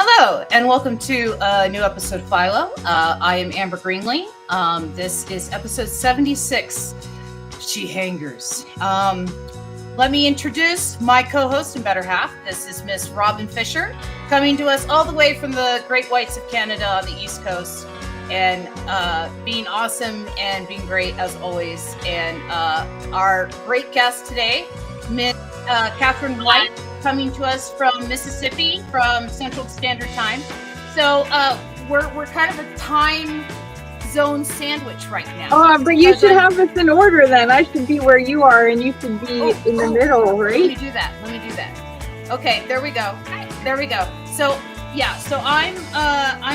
Hello, and welcome to a new episode of Philo. I am Amber Greenlee. This is episode 76, She Hangers. Let me introduce my co-host and better half. This is Miss Robin Fisher, coming to us all the way from the Great Whites of Canada on the East Coast, and being awesome and being great as always. And our great guest today, Miss Kathryn White, coming to us from Mississippi, from Central Standard Time. So we're kind of a time zone sandwich right now. Oh, but you should have us in order then. I should be where you are, and you should be in the middle, right? Let me do that. Okay, there we go. So yeah, so I'm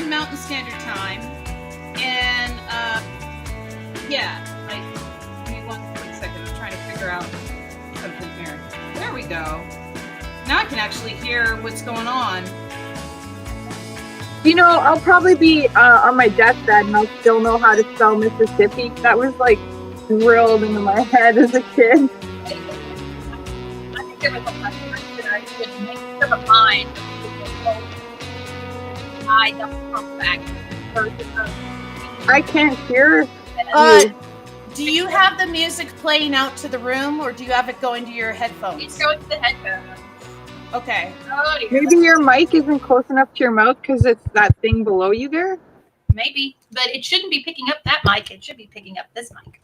Mountain Standard Time, and yeah, like give me one quick second. I'm trying to figure out something here. There we go. Now I can actually hear what's going on. You know, I'll probably be on my deathbed, and I'll still know how to spell Mississippi. That was like drilled into my head as a kid. I think there was a lesson that I should make sure of mine. I don't come back. I can't hear you. Do you have the music playing out to the room, or do you have it going to your headphones? It's going to the headphones. Okay. Maybe your mic isn't close enough to your mouth because it's that thing below you there? Maybe, but it shouldn't be picking up that mic. It should be picking up this mic.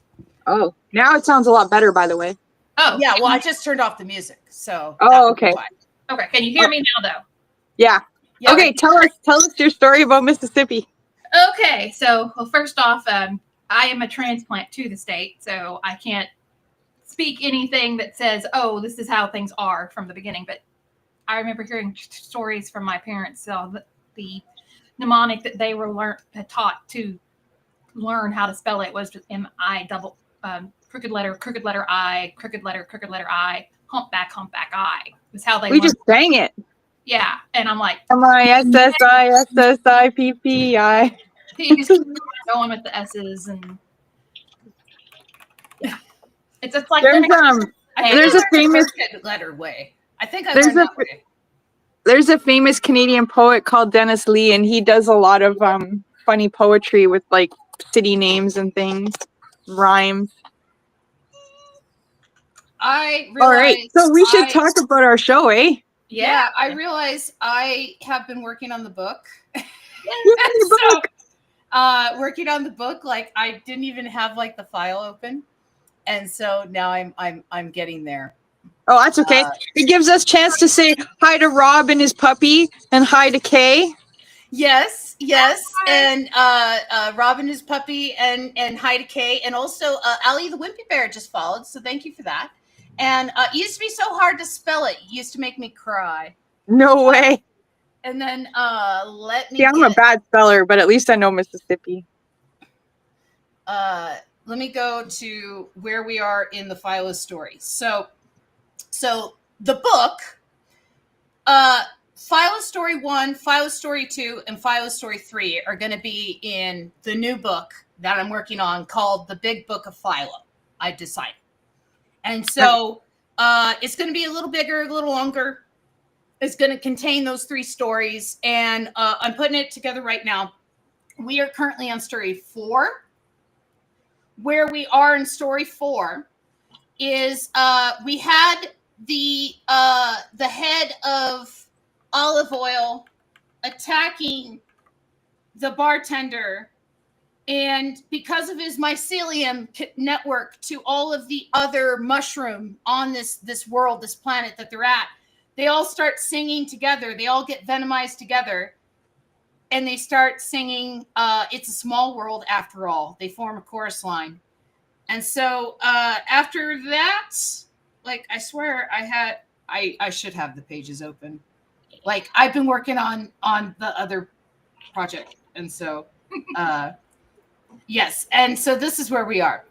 Oh, now it sounds a lot better, by the way. Oh, yeah. Well, I just turned off the music, so. Oh, okay. Okay. Can you hear me now, though? Yeah. Okay. Tell us your story about Mississippi. Okay. So, well, first off, I am a transplant to the state, so I can't speak anything that says, "Oh, this is how things are" from the beginning. But I remember hearing stories from my parents, the mnemonic that they were taught to learn how to spell it was M-I double crooked letter I, crooked letter I, humpback I. Was how they We learned. just sang it. Yeah, and I'm like, M-I-S-S-I-S-S-I-P-P-I. going with the S's and yeah, it's like there's a famous letter way. I think I learned that way. There's a famous Canadian poet called Dennis Lee, and he does a lot of funny poetry with like city names and things, rhymes. All right, so we should talk about our show, eh? Yeah, I realize I have been working on the book. Working on the book, like I didn't even have like the file open, and so now I'm getting there. Oh, that's okay. It gives us chance to say hi to Rob and his puppy, and hi to Kay. Yes, and Rob and his puppy, and hi to Kay, and also Allie the Wimpy Bear just followed, so thank you for that. And it used to be so hard to spell it; it used to make me cry. No way. And then let me. See, I'm a bad speller, but at least I know Mississippi. Let me go to where we are in the Philo story. So the book, Philo Story 1, Philo Story 2, and Philo Story 3 are going to be in the new book that I'm working on called The Big Book of Philo, I decided. And so it's going to be a little bigger, a little longer. It's going to contain those 3 stories, and I'm putting it together right now. We are currently on story 4. Where we are in story 4 is we had the head of Olive Oyl attacking the bartender, and because of his mycelium network to all of the other mushroom on this world, this planet that they're at, they all start singing together. They all get venomized together, and they start singing "It's a Small World After All." They form a chorus line. And so after that, like, I swear I should have the pages open. Like, I've been working on the other project. And so, yes. And so this is where we are.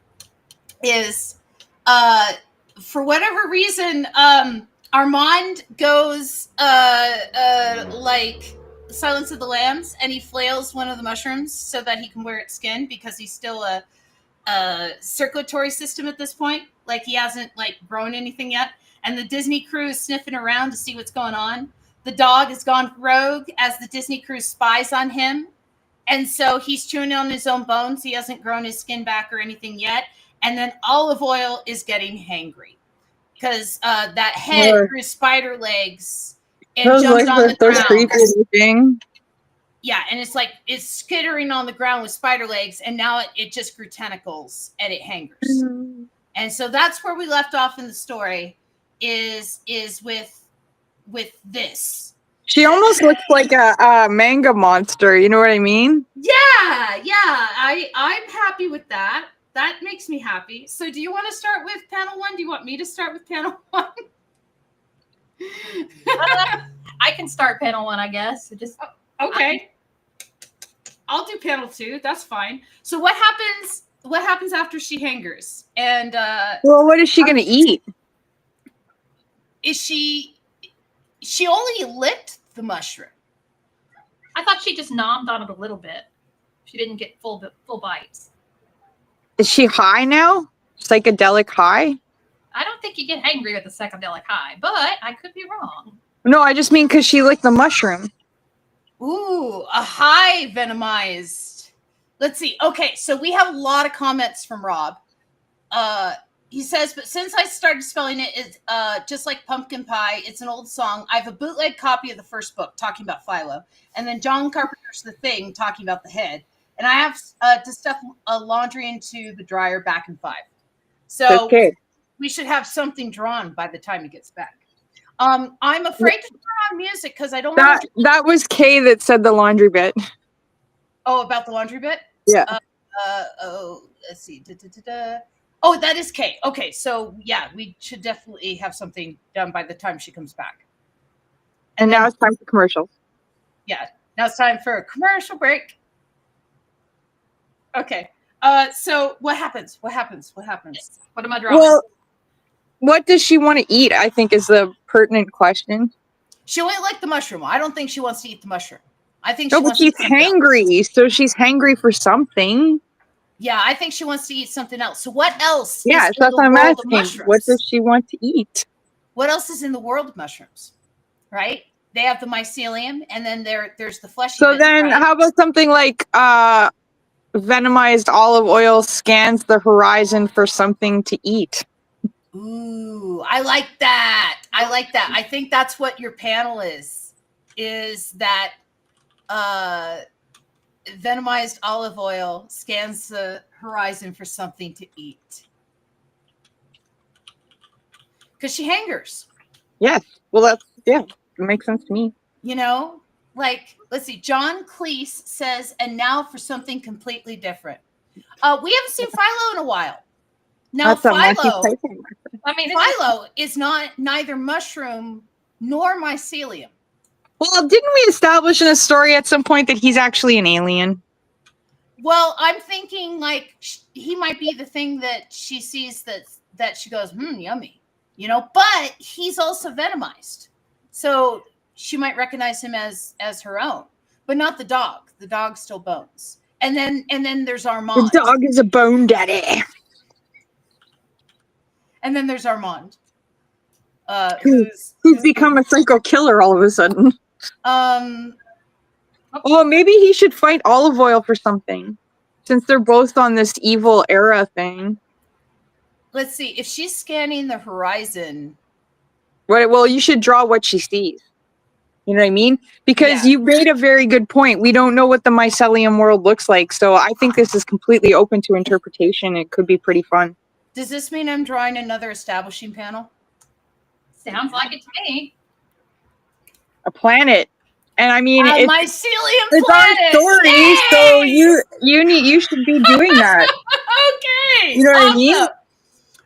Is, for whatever reason, Armand goes like Silence of the Lambs, and he flails one of the mushrooms so that he can wear its skin, because he's still a circulatory system at this point. Like, he hasn't like grown anything yet. And the Disney crew is sniffing around to see what's going on. the dog has gone rogue as the Disney crew spies on him. And so he's chewing on his own bones. He hasn't grown his skin back or anything yet. And then Olive Oyl is getting hangry because that head grew spider legs and those jumped on the ground. Creepy looking. Yeah, and it's like it's skittering on the ground with spider legs, and now it just grew tentacles and it hangers. Mm-hmm. And so that's where we left off in the story is with this. She almost looks like a manga monster, you know what I mean? Yeah, I'm happy with that. That makes me happy. So do you want to start with panel 1? Do you want me to start with panel 1? I can start panel 1, I guess. Just okay. I'll do panel 2. That's fine. So what happens after she hangers? And well, what is she gonna eat? Is she only licked the mushroom? I thought she just nommed on it a little bit. She didn't get full bites. Is she high now? Psychedelic high? I don't think you get hangry with a psychedelic high, but I could be wrong. No, I just mean because she licked the mushroom. Ooh, a high venomized. Let's see. Okay, so we have a lot of comments from Rob. He says, but since I started spelling it, it's just like pumpkin pie. It's an old song. I have a bootleg copy of the first book talking about Philo, and then John Carpenter's The Thing talking about the head. And I have to stuff laundry into the dryer back in 5. So we should have something drawn by the time he gets back. I'm afraid to turn on music because I don't want to. That was Kay that said the laundry bit. Oh, about the laundry bit? Yeah. Let's see. Oh, that is Kay. Okay, so yeah, we should definitely have something done by the time she comes back. And now it's time for commercials. Yeah, now it's time for a commercial break. Okay. So what happens? What am I drawing? Well, what does she want to eat? I think is the pertinent question. She only liked the mushroom. I don't think she wants to eat the mushroom. I think she's hangry, so she's hangry for something. Yeah, I think she wants to eat something else. So what else? Yeah, that's what I'm asking. What does she want to eat? What else is in the world of mushrooms? Right? They have the mycelium, and then there's the fleshy. So then, how about something like venomized olive oil scans the horizon for something to eat? Ooh, I like that. I think that's what your panel is that venomized olive oil scans the horizon for something to eat. Because she hangers. Yes. Well, it makes sense to me. You know, like, let's see. John Cleese says, and now for something completely different. We haven't seen Philo in a while. Now, Philo is neither mushroom nor mycelium. Well, didn't we establish in a story at some point that he's actually an alien? Well, I'm thinking like he might be the thing that she sees that she goes, yummy, you know, but he's also venomized. So she might recognize him as her own, but not the dog. The dog's still bones. And then there's Armand. The dog is a bone daddy. And then there's Armand. Who's become a psycho killer all of a sudden. Well, maybe he should fight Olive Oyl for something, since they're both on this evil era thing. Let's see. If she's scanning the horizon. Right. Well, you should draw what she sees. You know what I mean? Because you made a very good point. We don't know what the mycelium world looks like. So I think this is completely open to interpretation. It could be pretty fun. Does this mean I'm drawing another establishing panel? Sounds like it to me. A planet. And I mean, it's our story, yay! So you should be doing that. Okay. You know what I mean?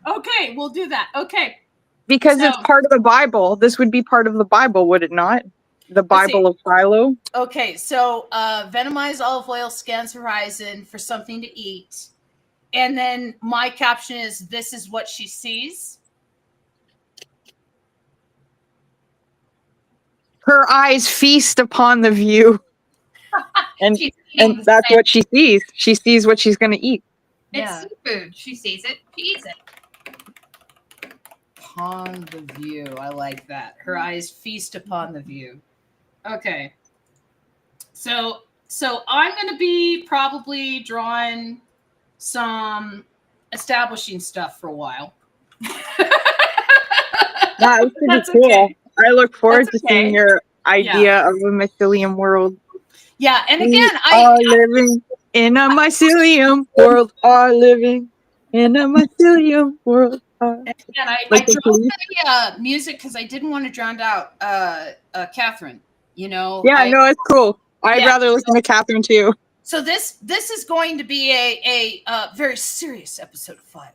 Okay, we'll do that. Okay. Because it's part of the Bible. This would be part of the Bible, would it not? The Bible of Philo. Okay, so venomized olive oil scans horizon for something to eat. And then my caption is, this is what she sees. Her eyes feast upon the view. and that's what she sees. She sees what she's going to eat. It's seafood. She sees it. She eats it. Upon the view. I like that. Her eyes feast upon the view. Okay. So I'm going to be probably drawing some establishing stuff for a while. That was pretty That's cool. okay. I look forward That's to seeing okay. your idea of a mycelium world. Yeah, and We again, are living in a mycelium world. Are living in a mycelium world. I Like the drove police. the music because I didn't want to drown out Kathryn. You know, Yeah, no, it's cool. I'd Yeah. rather listen to Kathryn too. So this is going to be a very serious episode of Philo.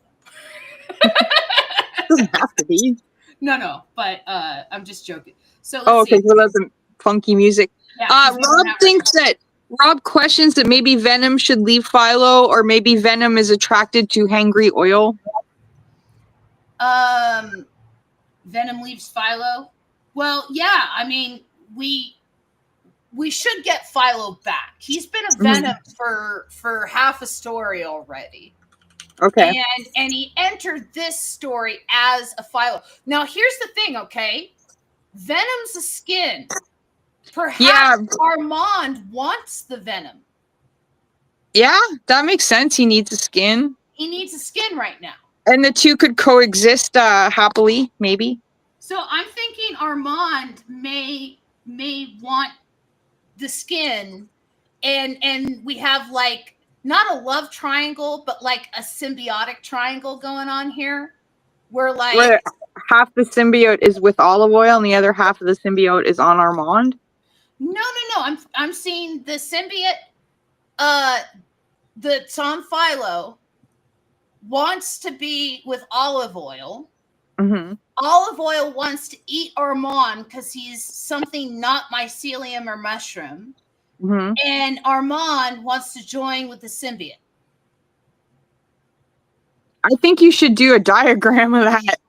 Doesn't have to be. No, but I'm just joking. So let's Oh, okay, see. so that's some funky music. Yeah, 'cause we don't have Rob questions that maybe Venom should leave Philo, or maybe Venom is attracted to hangry oil. Venom leaves Philo. Well, yeah, I mean we should get Philo back. He's been a Venom for half a story already. Okay. And he entered this story as a Philo. Now here's the thing, okay? Venom's a skin. Perhaps Armand wants the Venom. Yeah, that makes sense. He needs a skin. He needs a skin right now. And the two could coexist happily, maybe. So I'm thinking Armand may want the skin, and we have like not a love triangle, but like a symbiotic triangle going on here. Where half the symbiote is with Olive Oyl and the other half of the symbiote is on Armand. No. I'm seeing the symbiote that's on Philo wants to be with Olive Oyl. Mm-hmm. Olive Oyl wants to eat Armand because he's something not mycelium or mushroom. Mm-hmm. And Armand wants to join with the symbiote. I think you should do a diagram of that.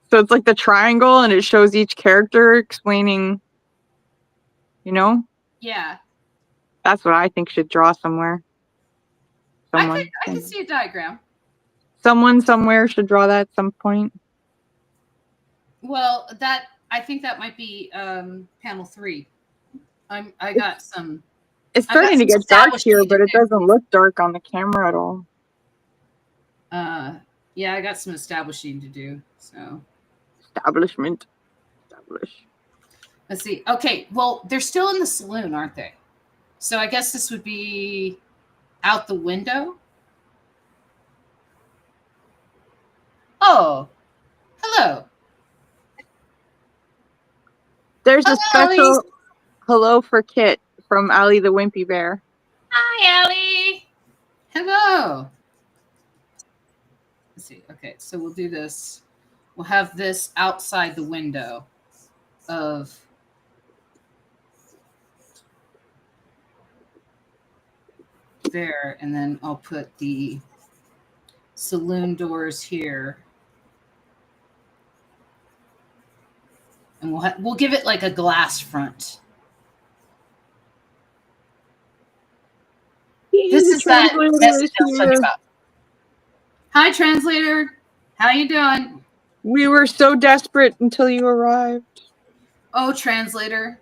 So it's like the triangle and it shows each character explaining, you know? Yeah. That's what I think should draw somewhere. I could see a diagram. Someone somewhere should draw that at some point. Well, I think that might be panel 3. I got some. It's starting to get dark here, but it doesn't look dark on the camera at all. Yeah, I got some establishing to do. So establish. Let's see. Okay, well, they're still in the saloon, aren't they? So I guess this would be out the window. Oh, hello. There's a special hello for Kit from Allie the Wimpy Bear. Hi, Allie. Hello. Let's see. Okay, so we'll do this. We'll have this outside the window of there, and then I'll put the saloon doors here. And we'll give it like a glass front. This is that message I was talking about. Hi, translator. How you doing? We were so desperate until you arrived. Oh, translator.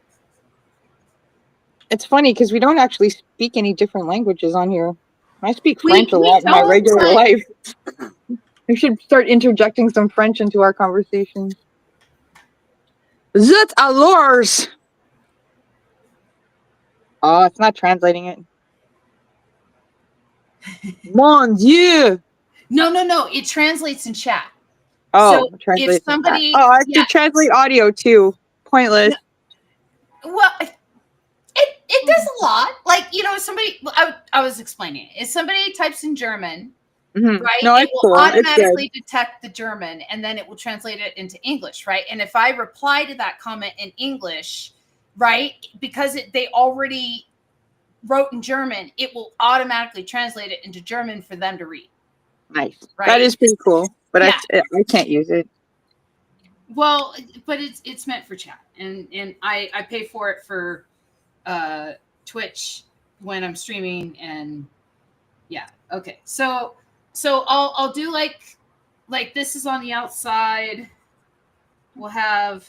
It's funny because we don't actually speak any different languages on here. I speak French a lot in my regular life. We should start interjecting some French into our conversations. Zut alors! Oh, it's not translating it. Mon Dieu! No. It translates in chat. Oh, so translates if somebody, I should translate audio too. Pointless. No, well, it does a lot. Like, somebody, I was explaining it. If somebody types in German, right, no, it will cool. automatically detect the German, and then it will translate it into English, right? And if I reply to that comment in English, right, because they already wrote in German, it will automatically translate it into German for them to read. Nice. Right? That is pretty cool, but I can't use it. Well, but it's meant for chat, and I pay for it for Twitch when I'm streaming, and yeah. Okay, so I'll do like this is on the outside. We'll have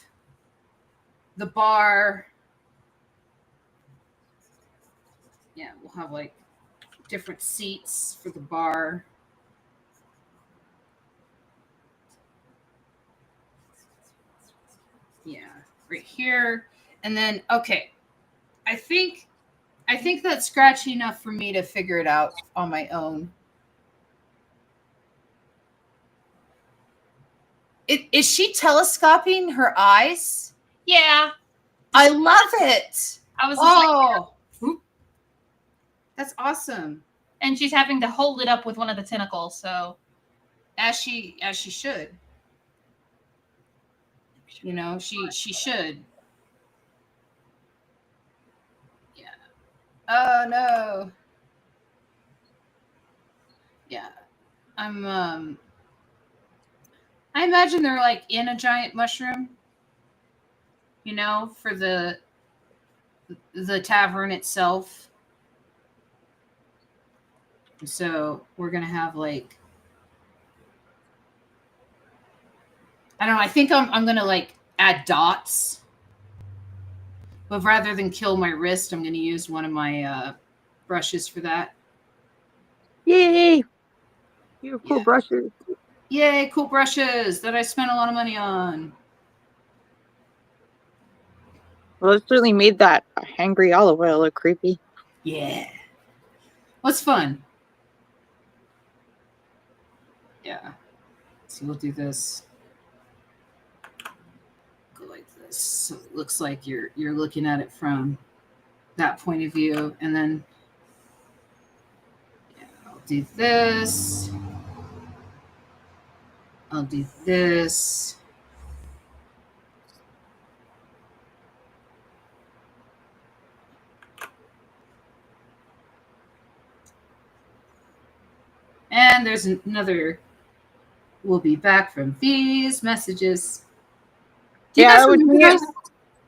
the bar Yeah, we'll have like different seats for the bar. Yeah, right here. And then okay. I think that's scratchy enough for me to figure it out on my own. Is she telescoping her eyes? Yeah, I love it. I was just like, Oh, that's awesome. and she's having to hold it up with one of the tentacles. So As she should. You know, she should. Yeah. Oh no. Yeah. I imagine they're like in a giant mushroom. You know, for the tavern itself. So we're gonna have like, I don't know. I think I'm gonna like add dots, but rather than kill my wrist, I'm gonna use one of my brushes for that. Yay! You have cool Yeah. brushes. Yay, cool brushes that I spent a lot of money on. Well, it certainly made that hangry olive oil look creepy. Yeah. What's fun? Yeah. So we'll do this. Go like this. So it looks like you're looking at it from that point of view. And then yeah, I'll do this. I'll do this. And there's another. We'll be back from these messages. Do you Yeah, guys that would remember be it. those?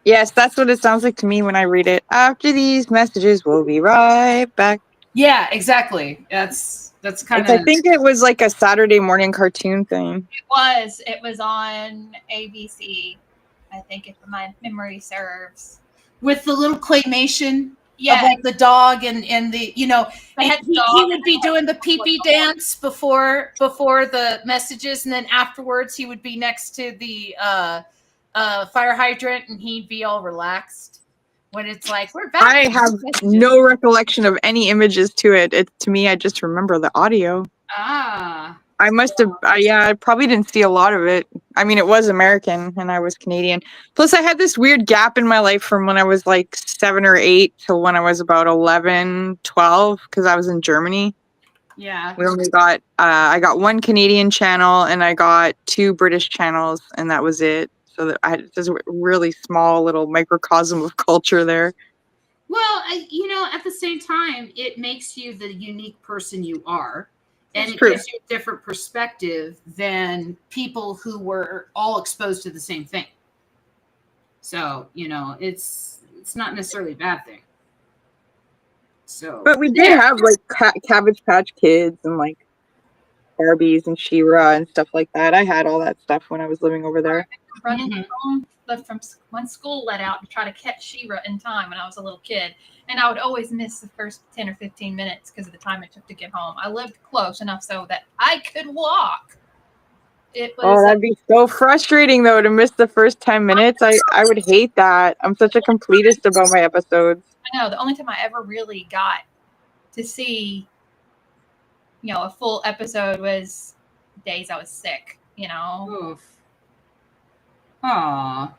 Yes, that's what it sounds like to me when I read it. After these messages, we'll be right back. Yeah, exactly. That's kind I of think it was like a Saturday morning cartoon thing. it was on ABC, I think, if my memory serves. with the little claymation Yeah, of like the dog and the they had he dog would be doing the pee-pee dance before the messages, and then afterwards he would be next to the fire hydrant and he'd be all relaxed when it's like we're back. I from have the messages. no recollection of any images to it. To me, I just remember the audio. I must have, yeah, I probably didn't see a lot of it. I mean, it was American and I was Canadian. Plus, I had this weird gap in my life from when I was like 7 or 8 till when I was about 11, 12, because I was in Germany. Yeah. We only got, I got one Canadian channel and I got 2 British channels, and that was it. So that I had this really small little microcosm of culture there. Well, at the same time, it makes you the unique person you are. And It's it true. gives you a different perspective than people who were all exposed to the same thing. So, it's not necessarily a bad thing. So, But we did have like Cabbage Patch Kids and like Barbies and She-Ra and stuff like that. I had all that stuff when I was living over there. running home from when school let out to try to catch She-Ra in time when I was a little kid. And I would always miss the first 10 or 15 minutes because of the time it took to get home. I lived close enough so that I could walk. It was Oh, that'd be so frustrating though to miss the first 10 minutes. I would hate that. I'm such a completist about my episodes. I know the only time I ever really got to see, a full episode was days I was sick, oof. Aw.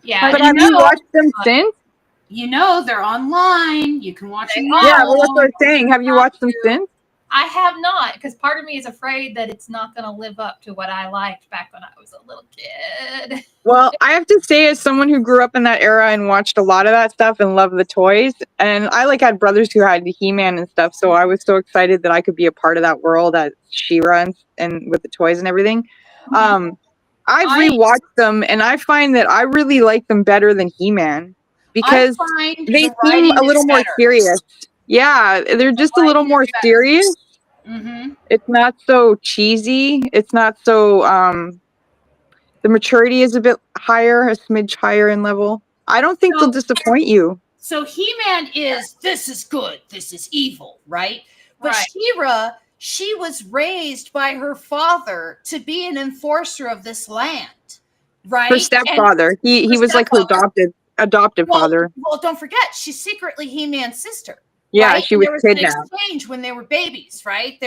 Yeah. But you have you know- watched them since? They're online. You can watch them now. Yeah, well, that's what I'm saying. Have you watched them since? I have not, because part of me is afraid that it's not going to live up to what I liked back when I was a little kid. Well, I have to say, as someone who grew up in that era and watched a lot of that stuff and loved the toys, and I had brothers who had He-Man and stuff, so I was so excited that I could be a part of that world at She-Ra and with the toys and everything. I've rewatched them, and I find that I really like them better than He-Man because they seem a little more serious. Yeah, they're just a little more serious. Mm-hmm. It's not so cheesy. It's not so the maturity is a bit higher, a smidge higher in level. I don't think they'll disappoint you. So He-Man is, this is good, this is evil, right? But Right. She-Ra, she was raised by her father to be an enforcer of this land, right? Her stepfather. He her was like her adoptive father. Well, don't forget, she's secretly He-Man's sister. Yeah, right? she And was there was an kidnapped. exchange when they were babies, right?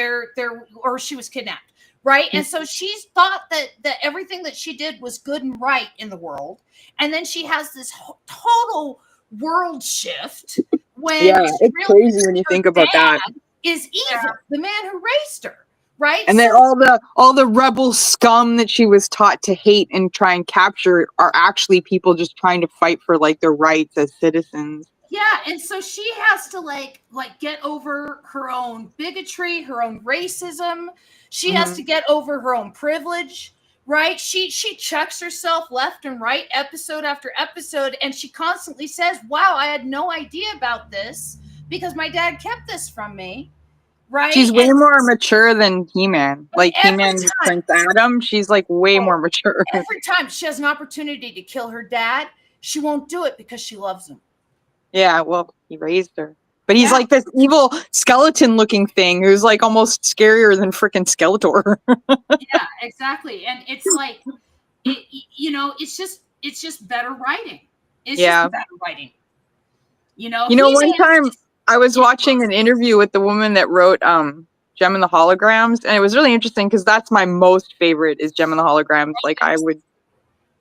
Or she was kidnapped, right? And so she thought that everything that she did was good and right in the world, and then she has this total world shift when Yeah, she it's realizes crazy when you her think about that. dad is evil, the man who raised her, right? And then So all the rebel scum that she was taught to hate and try and capture are actually people just trying to fight for like their rights as citizens. yeah, and so she has to like get over her own bigotry, her own racism. She has to get over her own privilege, right? She checks herself left and right, episode after episode, and she constantly says, "Wow, I had no idea about this because my dad kept this from me." Right? She's way And more mature than He-Man. Like every He-Man, time, Prince Adam, she's like way more mature. every time she has an opportunity to kill her dad, she won't do it because she loves him. Yeah, well, he raised her. But he's Yeah. like this evil skeleton looking thing who's like almost scarier than freaking Skeletor. Yeah, exactly. And it's like, it's just better writing. It's Yeah. just better writing. You know, one time I was watching an interview with the woman that wrote Gem and the Holograms, and it was really interesting because that's my most favorite is Gem and the Holograms. Like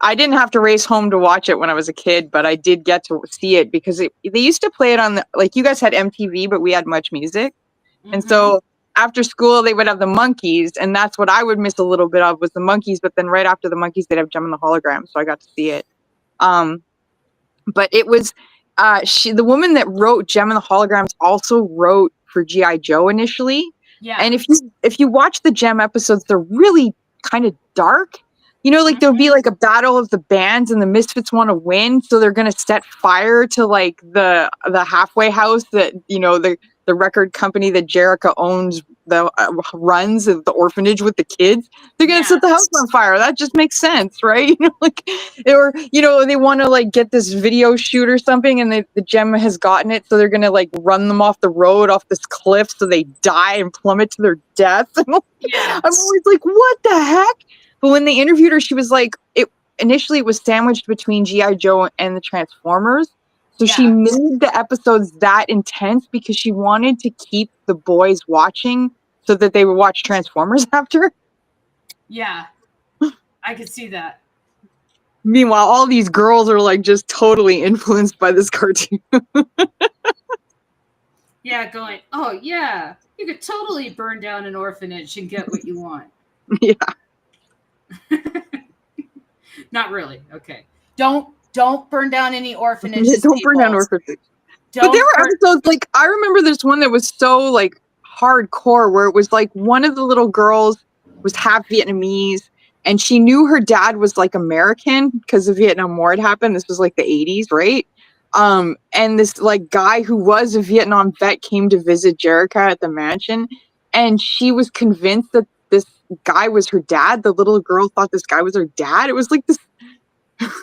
I didn't have to race home to watch it when I was a kid, but I did get to see it because they used to play it on like you guys had MTV, but we had Much Music. And so after school they would have the Monkeys, and that's what I would miss a little bit of was the Monkeys, but then right after the Monkeys they'd have Gem and the Holograms, so I got to see it. But it was the woman that wrote Gem and the Holograms also wrote for G.I. Joe initially. Yeah. And if you watch the Gem episodes, they're really kind of dark. You know, like there'll be like a battle of the bands and the Misfits want to win, so they're gonna set fire to like the halfway house that, you know, the record company that Jerica owns runs the orphanage with the kids. They're gonna set the house on fire. That just makes sense, right? You know, like, or you know, they want to like get this video shoot or something, and the Gem has gotten it, so they're gonna like run them off the road, off this cliff, so they die and plummet to their death. I'm always like, what the heck? But when they interviewed her, she was like, initially it was sandwiched between G.I. Joe and the Transformers. So she made the episodes that intense because she wanted to keep the boys watching so that they would watch Transformers after. Yeah, I could see that. Meanwhile, all these girls are like just totally influenced by this cartoon. Yeah, going, oh yeah, you could totally burn down an orphanage and get what you want. Yeah. Not really. Okay. Don't burn down any orphanages. Don't burn down orphanages. But there were episodes, like, I remember there's one that was so, like, hardcore where it was, like, one of the little girls was half Vietnamese, and she knew her dad was, like, American because the Vietnam War had happened. This was, like, the 80s, right? And this, like, guy who was a Vietnam vet came to visit Jerica at the mansion, and she was convinced that this guy was her dad. The little girl thought this guy was her dad. It was, like, this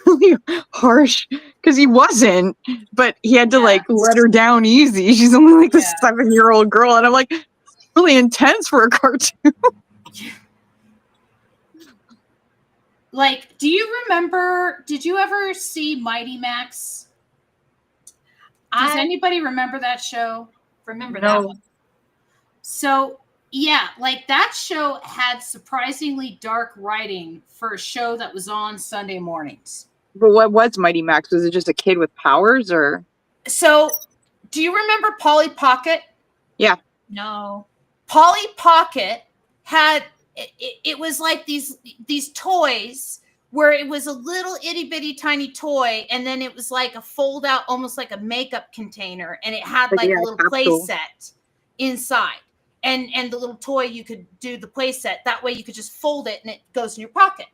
really harsh because he wasn't, but he had to like let her down easy. She's only like this 7-year-old girl, and I'm like, really intense for a cartoon. Like, do you remember? Did you ever see Mighty Max? Does anybody remember that show? Remember that one? So yeah, like that show had surprisingly dark writing for a show that was on Sunday mornings. But what was Mighty Max? Was it just a kid with powers, or? So, do you remember Polly Pocket? Yeah. No. Polly Pocket had it was like these toys where it was a little itty bitty tiny toy, and then it was like a fold out, almost like a makeup container, and it had like a little play set inside. And the little toy, you could do the play set. That way you could just fold it and it goes in your pocket,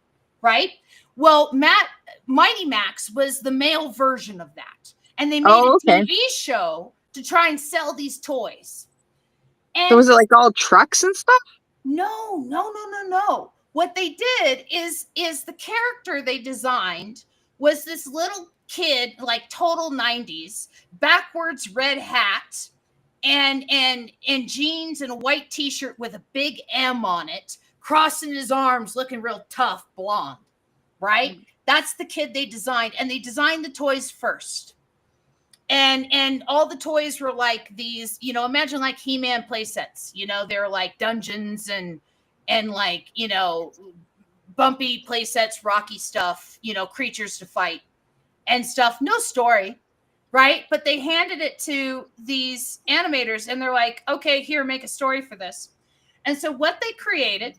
right? Well, Mighty Max was the male version of that. And they made a TV show to try and sell these toys. And so was it like all trucks and stuff? No. What they did is the character they designed was this little kid, like total 90s, backwards red hat, and jeans and a white t-shirt with a big M on it, crossing his arms, looking real tough, blonde, right? That's the kid they designed, and they designed the toys first. And all the toys were like these, you know, imagine like He-Man play sets, you know, they're like dungeons and like, you know, bumpy play sets, rocky stuff, you know, creatures to fight and stuff. No story, right? But they handed it to these animators and they're like, okay, here, make a story for this. And so what they created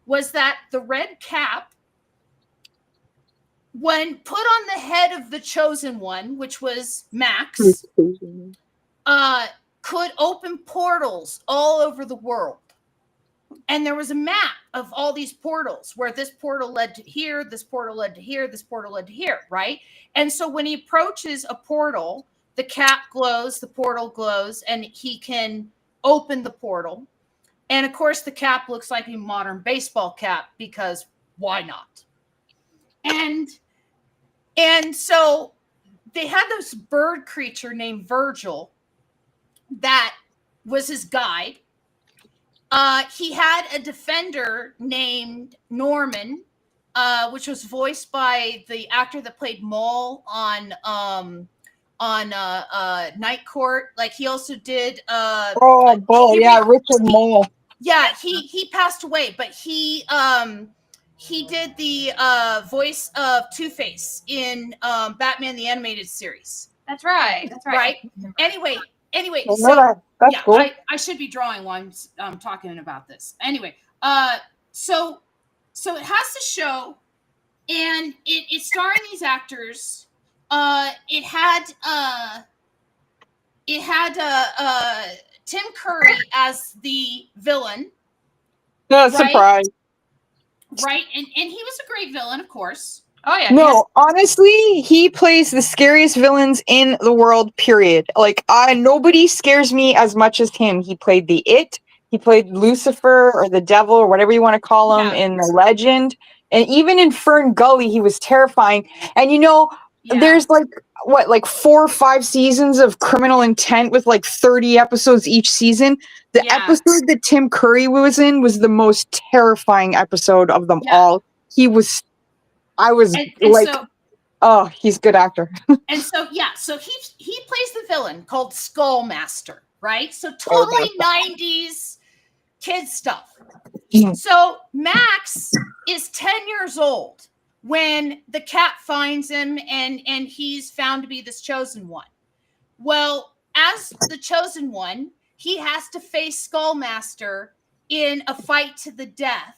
was that the red cap, when put on the head of the chosen one, which was Max, could open portals all over the world. And there was a map of all these portals where this portal led to here, this portal led to here, this portal led to here, right? And so when he approaches a portal, the cap glows, the portal glows, and he can open the portal. And of course, the cap looks like a modern baseball cap because why not? And so they had this bird creature named Virgil that was his guide. He had a defender named Norman, which was voiced by the actor that played Maul on Night Court. Like he also did. Richard Mole. Yeah, he passed away, but he did the voice of Two-Face in Batman the Animated Series. That's right. That's right. Right. Anyway, Well, so that's yeah, cool. I should be drawing while I'm talking about this. Anyway, so it has the show, and it's starring these actors. It had Tim Curry as the villain. No right? surprise. Right, and he was a great villain, of course. Oh yeah. No, honestly, he plays the scariest villains in the world, period. Like, nobody scares me as much as him. He played the It. He played Lucifer or the devil or whatever you want to call him in The Legend. And even in Fern Gully, he was terrifying. And, you know, there's like, 4 or 5 seasons of Criminal Intent with like 30 episodes each season. The episode that Tim Curry was in was the most terrifying episode of them all. I was like, so, oh, he's a good actor. And so, so he plays the villain called Skullmaster, right? So totally 90s kid stuff. So Max is 10 years old when the cat finds him and he's found to be this chosen one. Well, as the chosen one, he has to face Skullmaster in a fight to the death.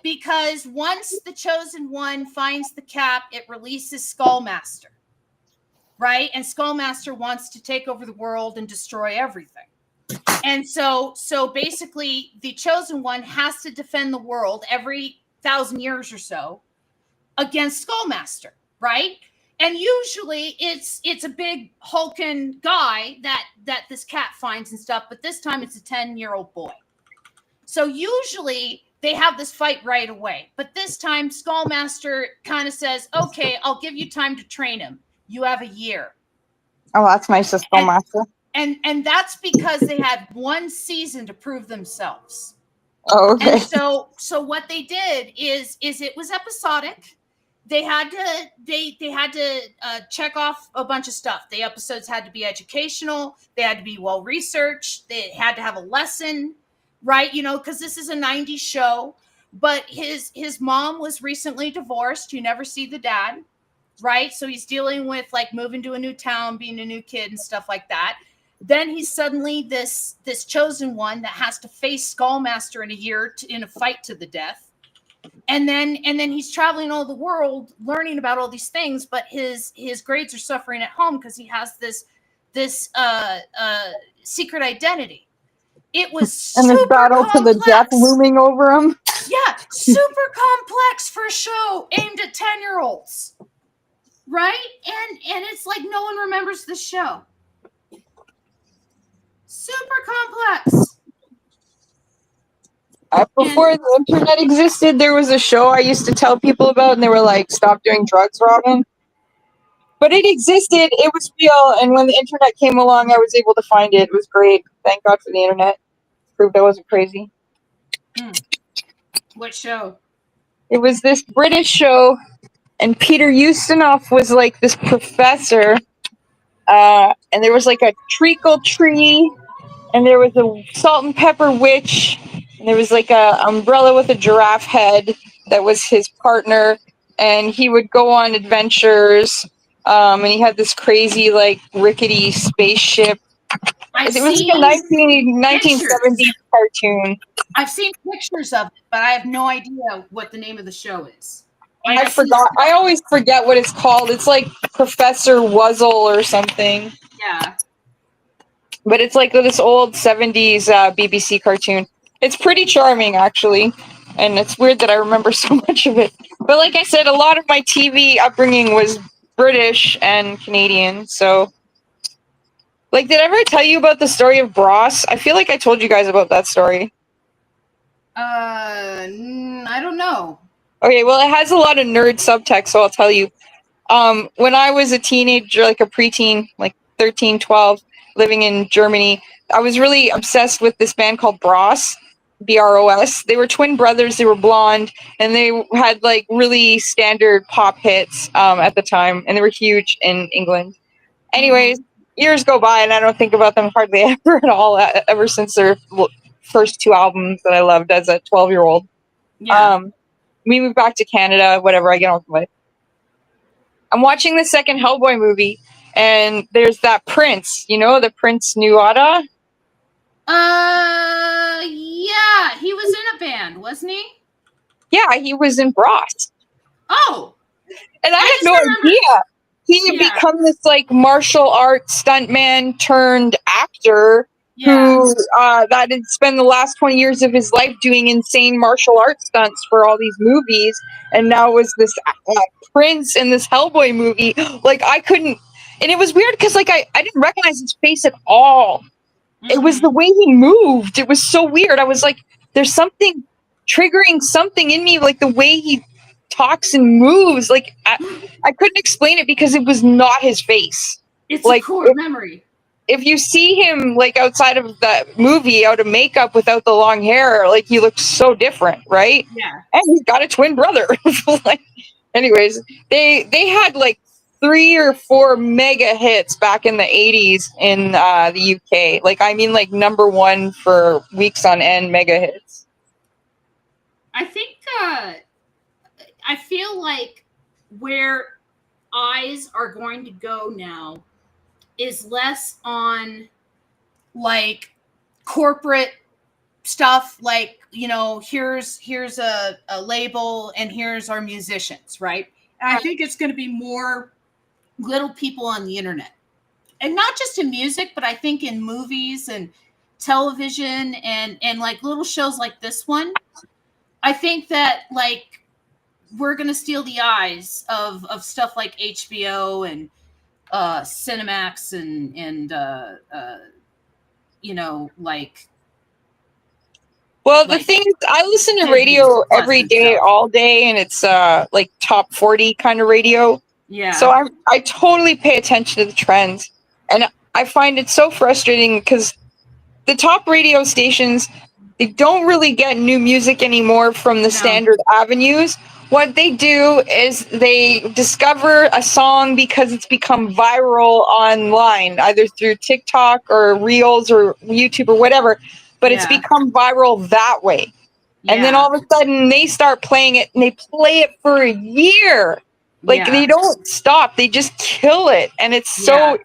Because once the chosen one finds the cap, it releases Skullmaster, right? And Skullmaster wants to take over the world and destroy everything. And so basically, the chosen one has to defend the world every 1,000 years or so against Skullmaster, right? And usually it's a big hulking guy that this cat finds and stuff, but this time it's a 10-year-old boy. So usually they have this fight right away. But this time, Skullmaster kind of says, okay, I'll give you time to train him. You have a year. Oh, that's nice of Skullmaster. And that's because they had 1 season to prove themselves. Oh, okay. And so what they did is it was episodic. They had to check off a bunch of stuff. The episodes had to be educational. They had to be well researched. They had to have a lesson. Right, you know, because this is a 90s show, but his mom was recently divorced. You never see the dad, right? So he's dealing with like moving to a new town, being a new kid and stuff like that. Then he's suddenly this chosen one that has to face Skullmaster in a year in a fight to the death. And then he's traveling all the world, learning about all these things, but his grades are suffering at home because he has this secret identity. It was super and the battle complex. To the death looming over him. Yeah, super complex for a show aimed at 10-year-olds, right? And it's like no one remembers the show. Super complex. Before the internet existed, there was a show I used to tell people about, and they were like, "Stop doing drugs, Robin." But it existed. It was real. And when the internet came along, I was able to find it. It was great. Thank God for the internet. Proved I wasn't crazy. What show? It was this British show, and Peter Ustinov was like this professor. And there was like a treacle tree, and there was a salt and pepper witch, and there was like a umbrella with a giraffe head that was his partner, and he would go on adventures. And he had this crazy like rickety spaceship. I've It was seen like a 1970s pictures. cartoon. I've seen pictures of it, but I have no idea what the name of the show is. I forgot. I always forget what it's called. It's like Professor Wuzzle or something. Yeah. But it's like this old 70s BBC cartoon. It's pretty charming, actually. And it's weird that I remember so much of it. But like I said, a lot of my TV upbringing was British and Canadian. So, like, did I ever tell you about the story of Bros? I feel like I told you guys about that story. I don't know. Okay, well, it has a lot of nerd subtext, so I'll tell you. When I was a teenager, like a preteen, like 13, 12, living in Germany, I was really obsessed with this band called Bros, Bros. They were twin brothers, they were blonde, and they had like really standard pop hits at the time, and they were huge in England. Anyways, years go by, and I don't think about them hardly ever at all, ever since their first two albums that I loved as a 12-year-old. Yeah. We moved back to Canada, whatever, I get on with it. I'm watching the second Hellboy movie, and there's that Prince, you know, the Prince Nuada. Yeah, he was in a band, wasn't he? Yeah, he was in Bros. Oh, And I had just no remember- idea. He had become this like martial arts stuntman turned actor who that had spent the last 20 years of his life doing insane martial arts stunts for all these movies, and now was this Prince in this Hellboy movie. Like I couldn't, and it was weird because like I didn't recognize his face at all. It was the way he moved. It was so weird. I was like, there's something triggering something in me, like the way he talks and moves. Like I couldn't explain it because it was not his face. It's like a core memory. If you see him like outside of the movie, out of makeup without the long hair, like he looks so different, right? Yeah. And he's got a twin brother. Like, anyways, they had like 3 or 4 mega hits back in the 80s in the UK. Like I mean like number 1 for weeks on end mega hits. I think I feel like where eyes are going to go now is less on like corporate stuff, like, you know, here's a label and here's our musicians, right? And I think it's going to be more little people on the internet, and not just in music, but I think in movies and television and like little shows like this one. I think that like we're going to steal the eyes of stuff like HBO and Cinemax and you know, like. Well, the thing is, I listen to radio every day, all day, and it's like top 40 kind of radio. Yeah. So I totally pay attention to the trends, and I find it so frustrating because the top radio stations, they don't really get new music anymore from the standard avenues. What they do is they discover a song because it's become viral online, either through TikTok or Reels or YouTube or whatever, but it's become viral that way. And then all of a sudden they start playing it, and they play it for a year. Like they don't stop. They just kill it. And it's so,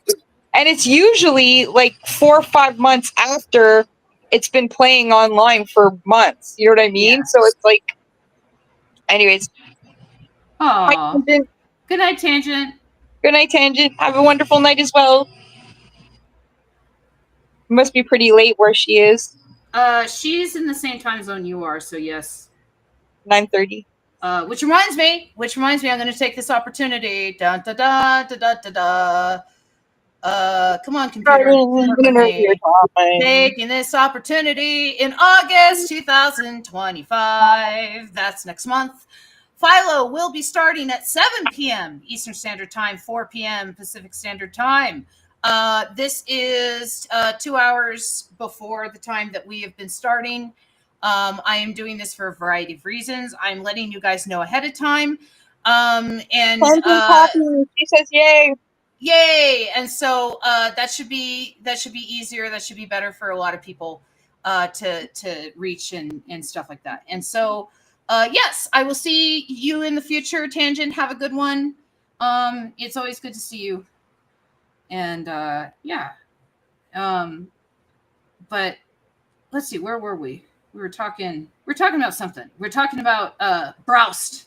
and it's usually like 4 or 5 months after it's been playing online for months. You know what I mean? So it's like, anyways. Oh, good night, Tangent. Good night, Tangent. Have a wonderful night as well. It must be pretty late where she is. She's in the same time zone you are, so yes. 9:30. Which reminds me, I'm going to take this opportunity. Da da da da da da da. Come on, computer. Taking this opportunity in August 2025. That's next month. Philo will be starting at 7 p.m. Eastern Standard Time, 4 p.m. Pacific Standard Time. This is 2 hours before the time that we have been starting. I am doing this for a variety of reasons. I'm letting you guys know ahead of time. She says, "Yay!" Yay! And so that should be easier. That should be better for a lot of people to reach and stuff like that. And so yes, I will see you in the future. Tangent, have a good one. It's always good to see you. And yeah. But let's see, where were we? We were talking about something. We're talking about Broust.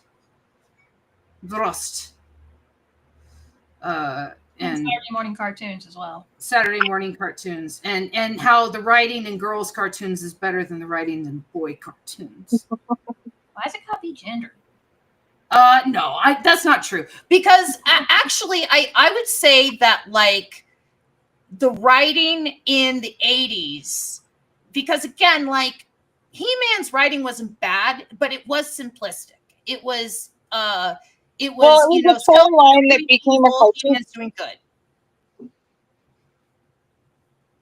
And Saturday morning cartoons as well. Saturday morning cartoons, and how the writing in girls' cartoons is better than the writing in boy cartoons. Why is it called gendered? No, that's not true. Because actually, I would say that like the writing in the 80s, because again, like He-Man's writing wasn't bad, but it was simplistic. It was well, it was a toy line that became a cartoon. He-Man's doing good.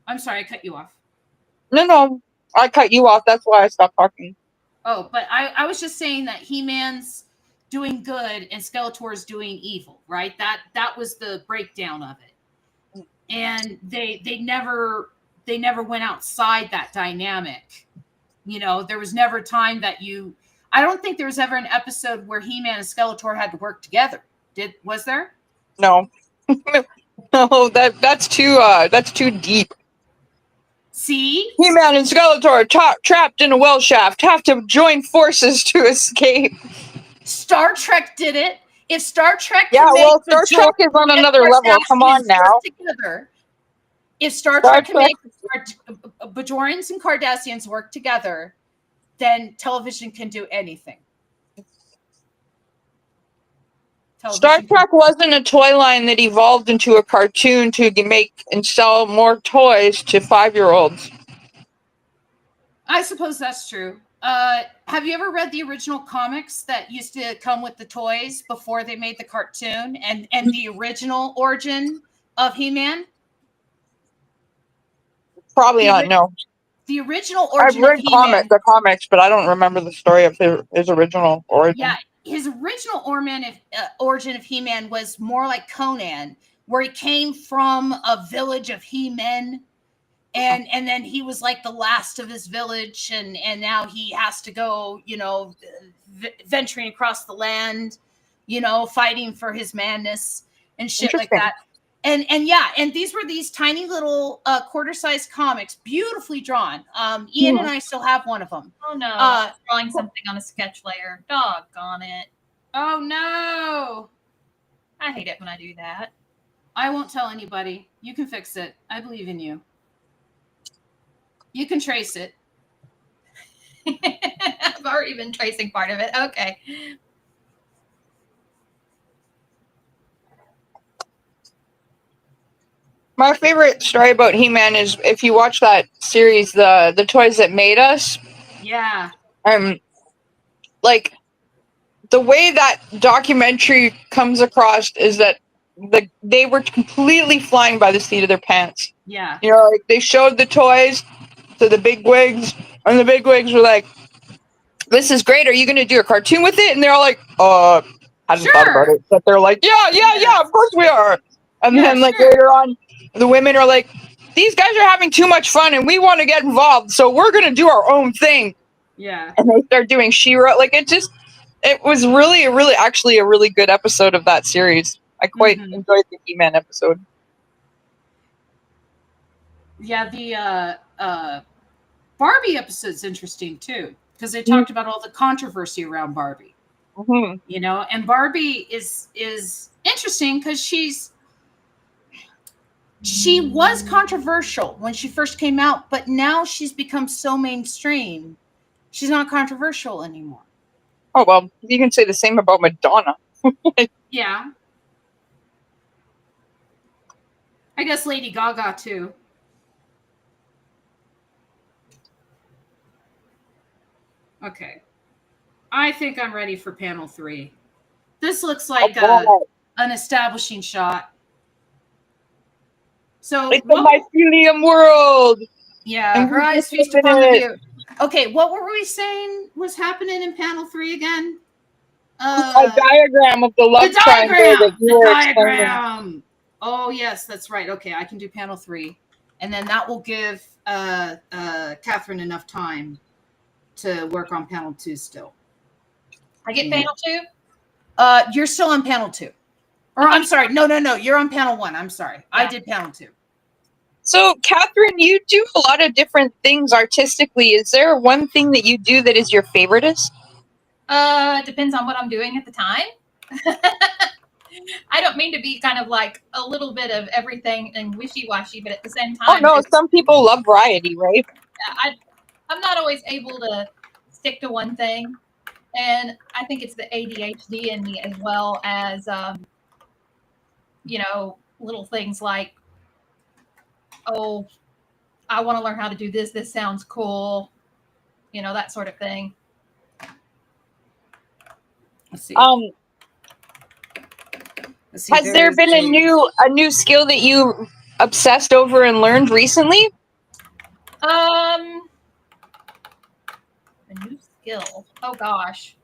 I'm sorry, I cut you off. No, I cut you off. That's why I stopped talking. Oh, but I was just saying that He-Man's doing good and Skeletor's doing evil, right? That was the breakdown of it. And they never went outside that dynamic. You know, there was never time that I don't think there was ever an episode where He-Man and Skeletor had to work together. Was there? No. No, that's too deep. See? He-Man and Skeletor trapped in a well shaft have to join forces to escape. Star Trek did it. If Star Trek Star Trek is on another level. Come on now. Together, if Star Trek can make Bajorians and Cardassians work together, then television can do anything. Star Trek wasn't a toy line that evolved into a cartoon to make and sell more toys to 5-year-olds. I suppose that's true. Have you ever read the original comics that used to come with the toys before they made the cartoon and the original origin of He-Man? Probably not, no. The original origin I've read the comics, but I don't remember the story of his original origin. Yeah, his original origin of He-Man was more like Conan, where he came from a village of He-Men. And then he was like the last of his village, and now he has to go, venturing across the land, fighting for his madness and shit like that. And these were these tiny little quarter-sized comics, beautifully drawn. Ian and I still have one of them. Oh no, drawing something on a sketch layer. Doggone it. Oh no. I hate it when I do that. I won't tell anybody. You can fix it. I believe in you. You can trace it. I've already been tracing part of it. Okay. My favorite story about He-Man is if you watch that series, the Toys That Made Us. Yeah. Like the way that documentary comes across is that they were completely flying by the seat of their pants. Yeah. Like they showed the toys to the bigwigs, and the bigwigs were like, "This is great. Are you going to do a cartoon with it?" And they're all like, hadn't thought about it." But they're like, yeah, of course we are. And then later on, the women are like, "These guys are having too much fun, and we want to get involved, so we're going to do our own thing." Yeah. And they start doing She-Ra. Like it was really actually a really good episode of that series. I quite enjoyed the He-Man episode. Yeah, the Barbie episode's interesting too, because they talked about all the controversy around Barbie. Mm-hmm. And Barbie is interesting because she was controversial when she first came out, but now she's become so mainstream, she's not controversial anymore. Oh well, you can say the same about Madonna. Yeah. I guess Lady Gaga too. Okay. I think I'm ready for panel 3. This looks like Oh, an establishing shot. So, it's the mycelium world. yeah, And her we eyes just feast open upon the it. view. Okay, what were we saying was happening in panel 3 again? A diagram of the love triangle that you The were explaining. diagram. Oh yes, that's right. Okay, I can do panel 3, and then that will give Kathryn enough time to work on panel 2 still. I get panel 2. You're still on panel 2, or I'm sorry, no, you're on panel 1. I'm sorry, yeah. I did panel 2. So, Kathryn, you do a lot of different things artistically. Is there one thing that you do that is your favoriteest? Depends on what I'm doing at the time. I don't mean to be kind of like a little bit of everything and wishy-washy, but at the same time, Oh no, some people love variety, right? I'm not always able to stick to one thing, and I think it's the ADHD in me as well as little things like, oh, I want to learn how to do this. This sounds cool, that sort of thing. Let's see. Has there been a new skill that you obsessed over and learned recently? A new skill. Oh gosh.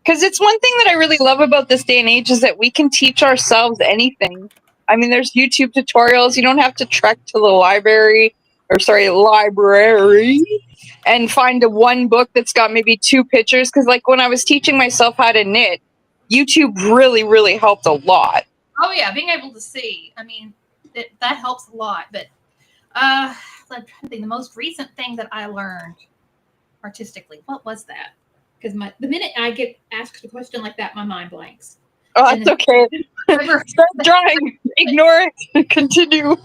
Because it's one thing that I really love about this day and age is that we can teach ourselves anything. I mean, there's YouTube tutorials. You don't have to trek to the library and find one book that's got maybe 2 pictures. Because like when I was teaching myself how to knit, YouTube really, really helped a lot. Oh yeah, being able to see. I mean, that helps a lot. But I'm trying to think, the most recent thing that I learned artistically, what was that? Because the minute I get asked a question like that, my mind blanks. Oh, that's okay. Start drawing. Ignore it. Continue.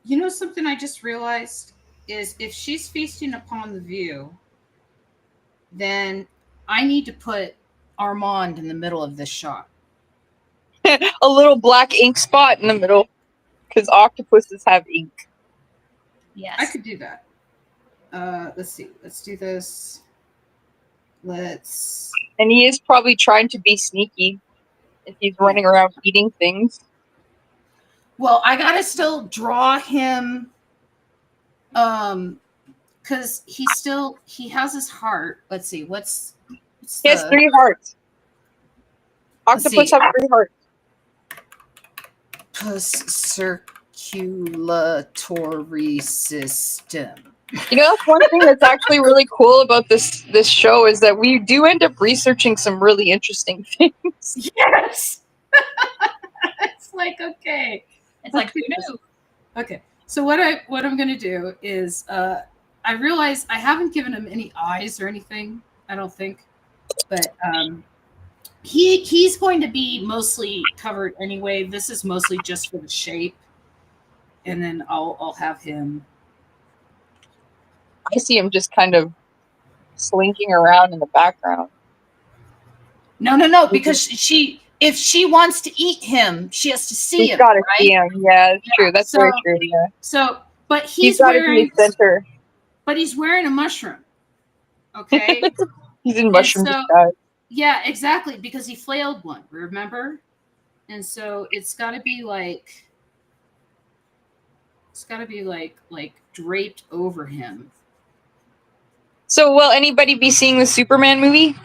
You know something I just realized is if she's feasting upon the view, then I need to put Armand in the middle of this shot. A little black ink spot in the middle, because octopuses have ink. Yes. I could do that. Let's see. Let's do this. And he is probably trying to be sneaky if he's running around eating things. Well, I gotta still draw him, because he has his heart. Let's see. He has 3 hearts. Octopus have 3 hearts. Circulatory system. You know, that's one thing that's actually really cool about this show is that we do end up researching some really interesting things. Yes. It's like, okay. It's like, who knew? Okay. So what I'm going to do is I realize I haven't given him any eyes or anything, I don't think. But he's going to be mostly covered anyway. This is mostly just for the shape. And then I'll have him. I see him just kind of slinking around in the background. No, because if she wants to eat him, she has to see him. She's got to right? see him. Yeah, that's true. That's very true. Yeah. So, but he's wearing center. But he's wearing a mushroom. Okay. He's in mushroom disguise. Yeah, exactly, because he flailed one. Remember? And so it's got to be like draped over him. So, will anybody be seeing the Superman movie?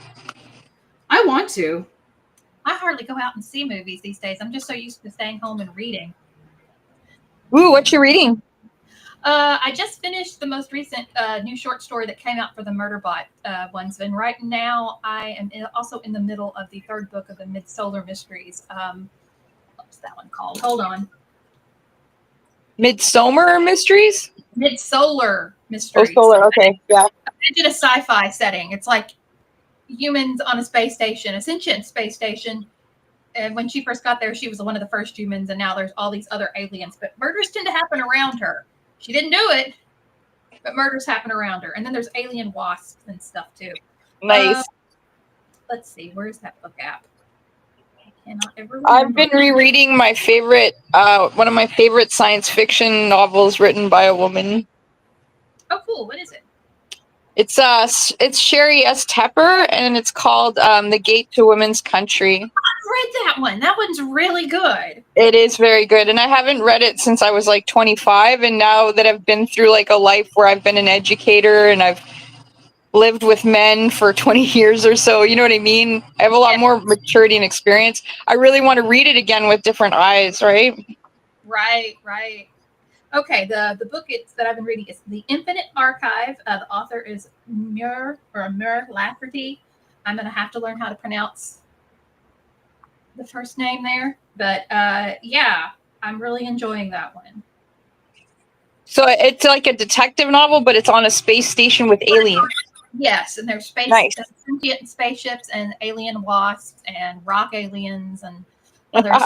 I want to. I hardly go out and see movies these days. I'm just so used to staying home and reading. Ooh, what you reading? I just finished the most recent new short story that came out for the Murderbot ones. And right now I am also in the middle of the 3rd book of the Mid-Solar Mysteries. What's that one called? Hold on. Midsummer Mysteries? Mid-Solar Mysteries. Oh, solar. Okay, yeah. I did a sci-fi setting. It's like humans on a space station, a sentient space station. And when she first got there, she was one of the first humans, and now there's all these other aliens. But murders tend to happen around her. She didn't do it, but murders happen around her. And then there's alien wasps and stuff too. Nice. Let's see, where's that book app? I cannot ever remember. I've been rereading my favorite, one of my favorite science fiction novels written by a woman. Oh, cool. What is it? It's Sherry S. Tepper, and it's called The Gate to Women's Country. I read that one. That one's really good. It is very good, and I haven't read it since I was like 25, and now that I've been through like a life where I've been an educator and I've lived with men for 20 years or so, you know what I mean? I have a lot more maturity and experience. I really want to read it again with different eyes, right? Right. Okay, the book that I've been reading is The Infinite Archive. The author is Mur Lafferty. I'm going to have to learn how to pronounce the first name there. But yeah, I'm really enjoying that one. So it's like a detective novel, but it's on a space station with aliens. Yes, and there's Nice. sentient spaceships and alien wasps and rock aliens and others.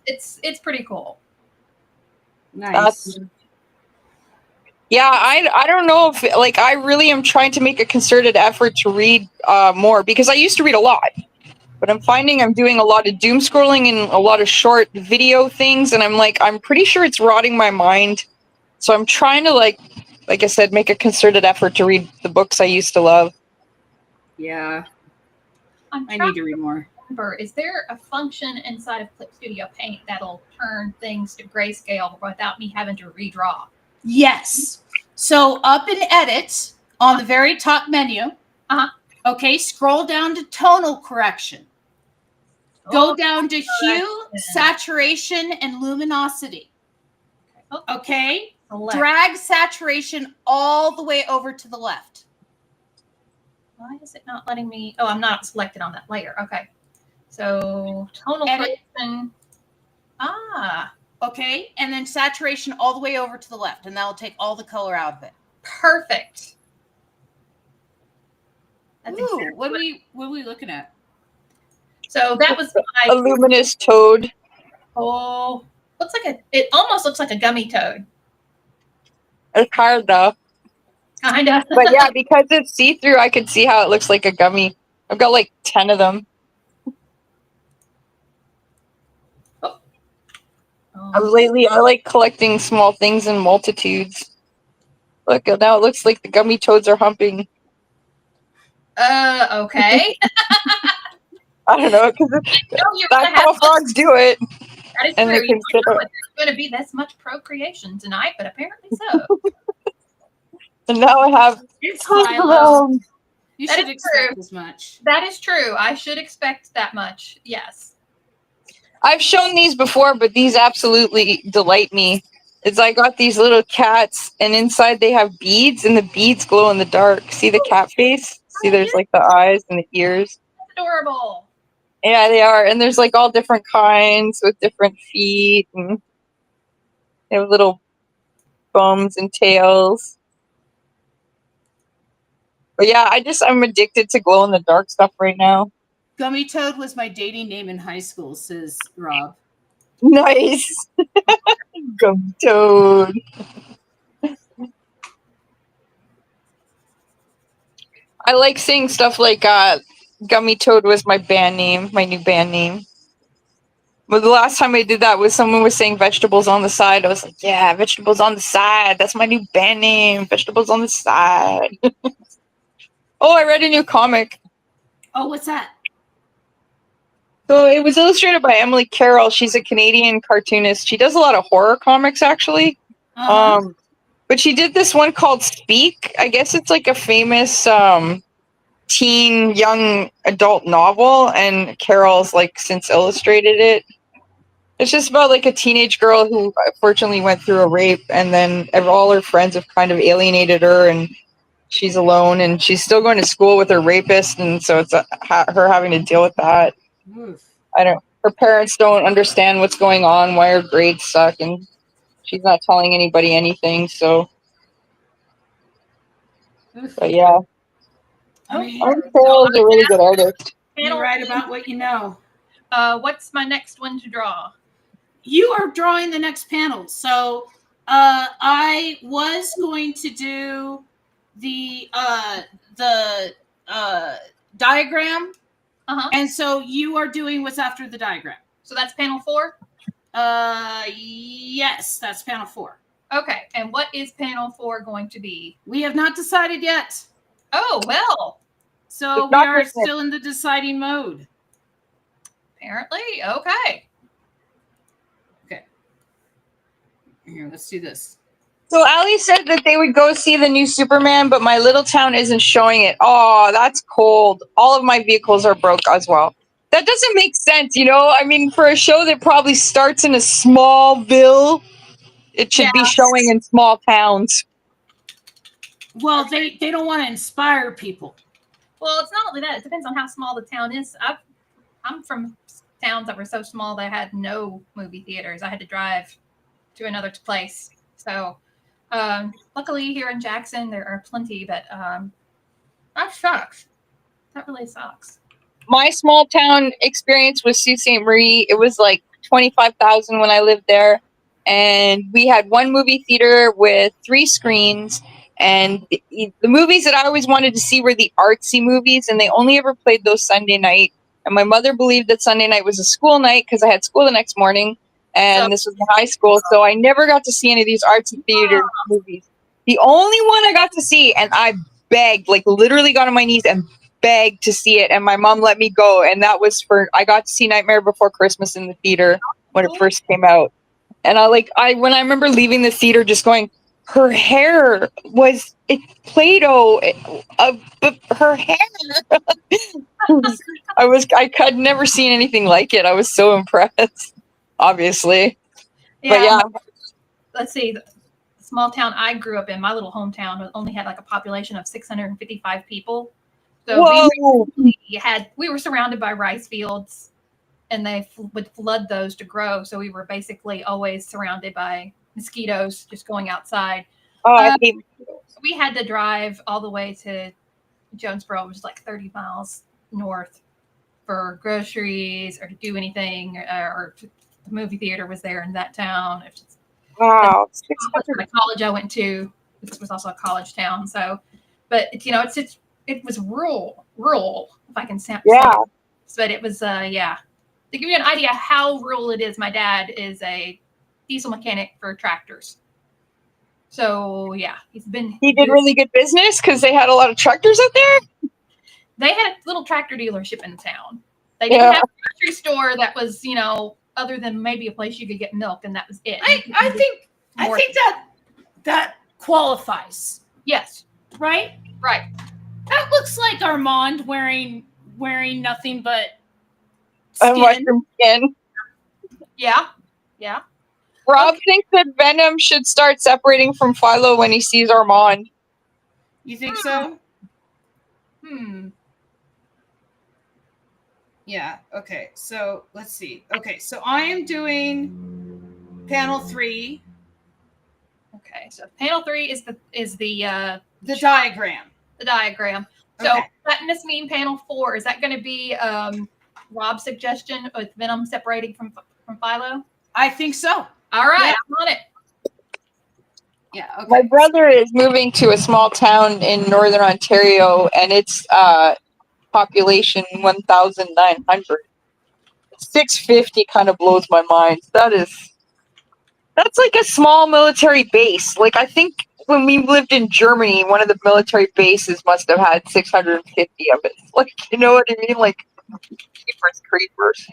It's pretty cool. Nice. Yeah, I don't know if like I really am trying to make a concerted effort to read more, because I used to read a lot, but I'm finding I'm doing a lot of doom scrolling and a lot of short video things, and I'm pretty sure it's rotting my mind. So I'm trying to like I said, make a concerted effort to read the books I used to love. Yeah, I need to read more. Is there a function inside of Clip Studio Paint that'll turn things to grayscale without me having to redraw? Yes. So up in Edit on the very top menu. Okay, scroll down to tonal correction. Go down to hue, saturation, and luminosity. Okay. Drag saturation all the way over to the left. Why is it not letting me? Oh, I'm not selected on that layer. Okay. So tonal correction. Okay. And then saturation all the way over to the left, and that'll take all the color out of it. Perfect. That's exactly what are we looking at? So that was a luminous toad. Oh, it almost looks like a gummy toad. It's hard though. Kinda. But yeah, because it's see-through, I could see how it looks like a gummy. I've got like 10 of them. Lately, I like collecting small things in multitudes. Look, now it looks like the gummy toads are humping. Okay. I don't know, because that's how frogs do it. That is true. There's going to be this much procreation tonight, but apparently so. And now I have. It's Philo. You should expect as much. That is true. I should expect that much. Yes. I've shown these before, but these absolutely delight me. It's I got these little cats, and inside they have beads, and the beads glow in the dark. See the cat face? See, there's like the eyes and the ears. That's adorable. Yeah, they are, and there's like all different kinds with different feet, and they have little bums and tails. But yeah, I'm addicted to glow in the dark stuff right now. Gummy Toad was my dating name in high school, says Rob. Nice. Gummy Toad. I like saying stuff like Gummy Toad was my band name, my new band name. But the last time I did that was someone was saying vegetables on the side. I was like, yeah, vegetables on the side. That's my new band name, vegetables on the side. Oh, I read a new comic. Oh, what's that? So it was illustrated by Emily Carroll. She's a Canadian cartoonist. She does a lot of horror comics, actually. But she did this one called Speak. I guess it's like a famous teen young adult novel, and Carroll's like since illustrated it. It's just about like a teenage girl who unfortunately went through a rape, and then all her friends have kind of alienated her, and she's alone, and she's still going to school with her rapist, and so it's her having to deal with that. Her parents don't understand what's going on, why her grades suck, and she's not telling anybody anything, so. But yeah. Carroll is a really good artist. You write about what you know. What's my next one to draw? You are drawing the next panel. So I was going to do the diagram. And so you are doing what's after the diagram. So that's panel 4? Yes, that's panel 4. Okay. And what is panel 4 going to be? We have not decided yet. Oh, well, So It's we not are Christmas. still in the deciding mode. apparently. Okay. Okay. Here, let's do this. So Ali said that they would go see the new Superman, but my little town isn't showing it. Oh, that's cold. All of my vehicles are broke as well. That doesn't make sense, you know? I mean, for a show that probably starts in a smallville, it should be Yeah. showing in small towns. Well, they don't want to inspire people. Well, it's not only that. It depends on how small the town is. I'm from towns that were so small they had no movie theaters. I had to drive to another place. So, luckily here in Jackson there are plenty, but that sucks. That really sucks. My small town experience was Sault Ste. Marie. It was like 25,000 when I lived there. And we had one movie theater with 3 screens. And the movies that I always wanted to see were the artsy movies, and they only ever played those Sunday night. And my mother believed that Sunday night was a school night because I had school the next morning, and So- this was in high school. So I never got to see any of these artsy theater movies. The only one I got to see, and I begged, like literally got on my knees and begged to see it, and my mom let me go, and that was I got to see Nightmare Before Christmas in the theater when it first came out. And I when I remember leaving the theater just going, her hair was Play-Doh, but her hair I had never seen anything like it. I was so impressed, obviously. But yeah, let's see. The small town I grew up in, my little hometown, only had like a population of 655 people. So whoa, we were surrounded by rice fields, and they would flood those to grow. So we were basically always surrounded by mosquitoes just going outside. oh, I hate We had to drive all the way to Jonesboro, which is like 30 miles north, for groceries or to do anything, or the movie theater was there in that town. It's just, wow, the college I went to, this was also a college town. So, but it was rural, if I can say. yeah. But it was, yeah. To give you an idea how rural it is, my dad is a diesel mechanic for tractors. So yeah, He did really good business because they had a lot of tractors out there. They had a little tractor dealership in town. They didn't have a grocery store that was, other than maybe a place you could get milk, and that was it. I think that qualifies. Yes. Right? Right. That looks like Armand wearing nothing but A skin. mushroom skin. Yeah. Yeah. Rob thinks that Venom should start separating from Philo when he sees Armand. You think so? Yeah. Okay. So let's see. Okay. So I am doing panel 3. Okay. So panel 3 is the diagram. The diagram. So Okay. that must mean panel 4. Is that going to be Rob's suggestion with Venom separating from Philo? I think so. All right, Yeah. I'm on it. Yeah. Okay. My brother is moving to a small town in northern Ontario, and it's population 1,900. 650 kind of blows my mind. That's like a small military base. Like I think when we lived in Germany, one of the military bases must have had 650 of it. Like, you know what I mean? Like, creepers.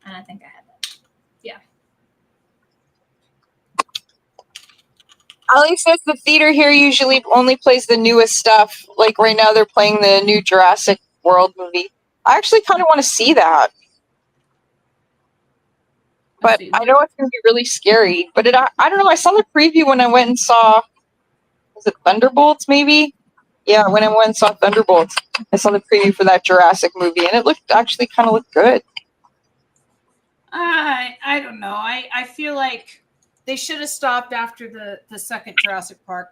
And I think I had that. Yeah. Ali says the theater here usually only plays the newest stuff. Like right now, they're playing the new Jurassic World movie. I actually kind of want to see that. But I know it's going to be really scary. But I don't know. I saw the preview when I went and saw, was it Thunderbolts maybe? Yeah, when I went and saw Thunderbolts, I saw the preview for that Jurassic movie, and it actually kind of looked good. I don't know. I feel like they should have stopped after the second Jurassic Park.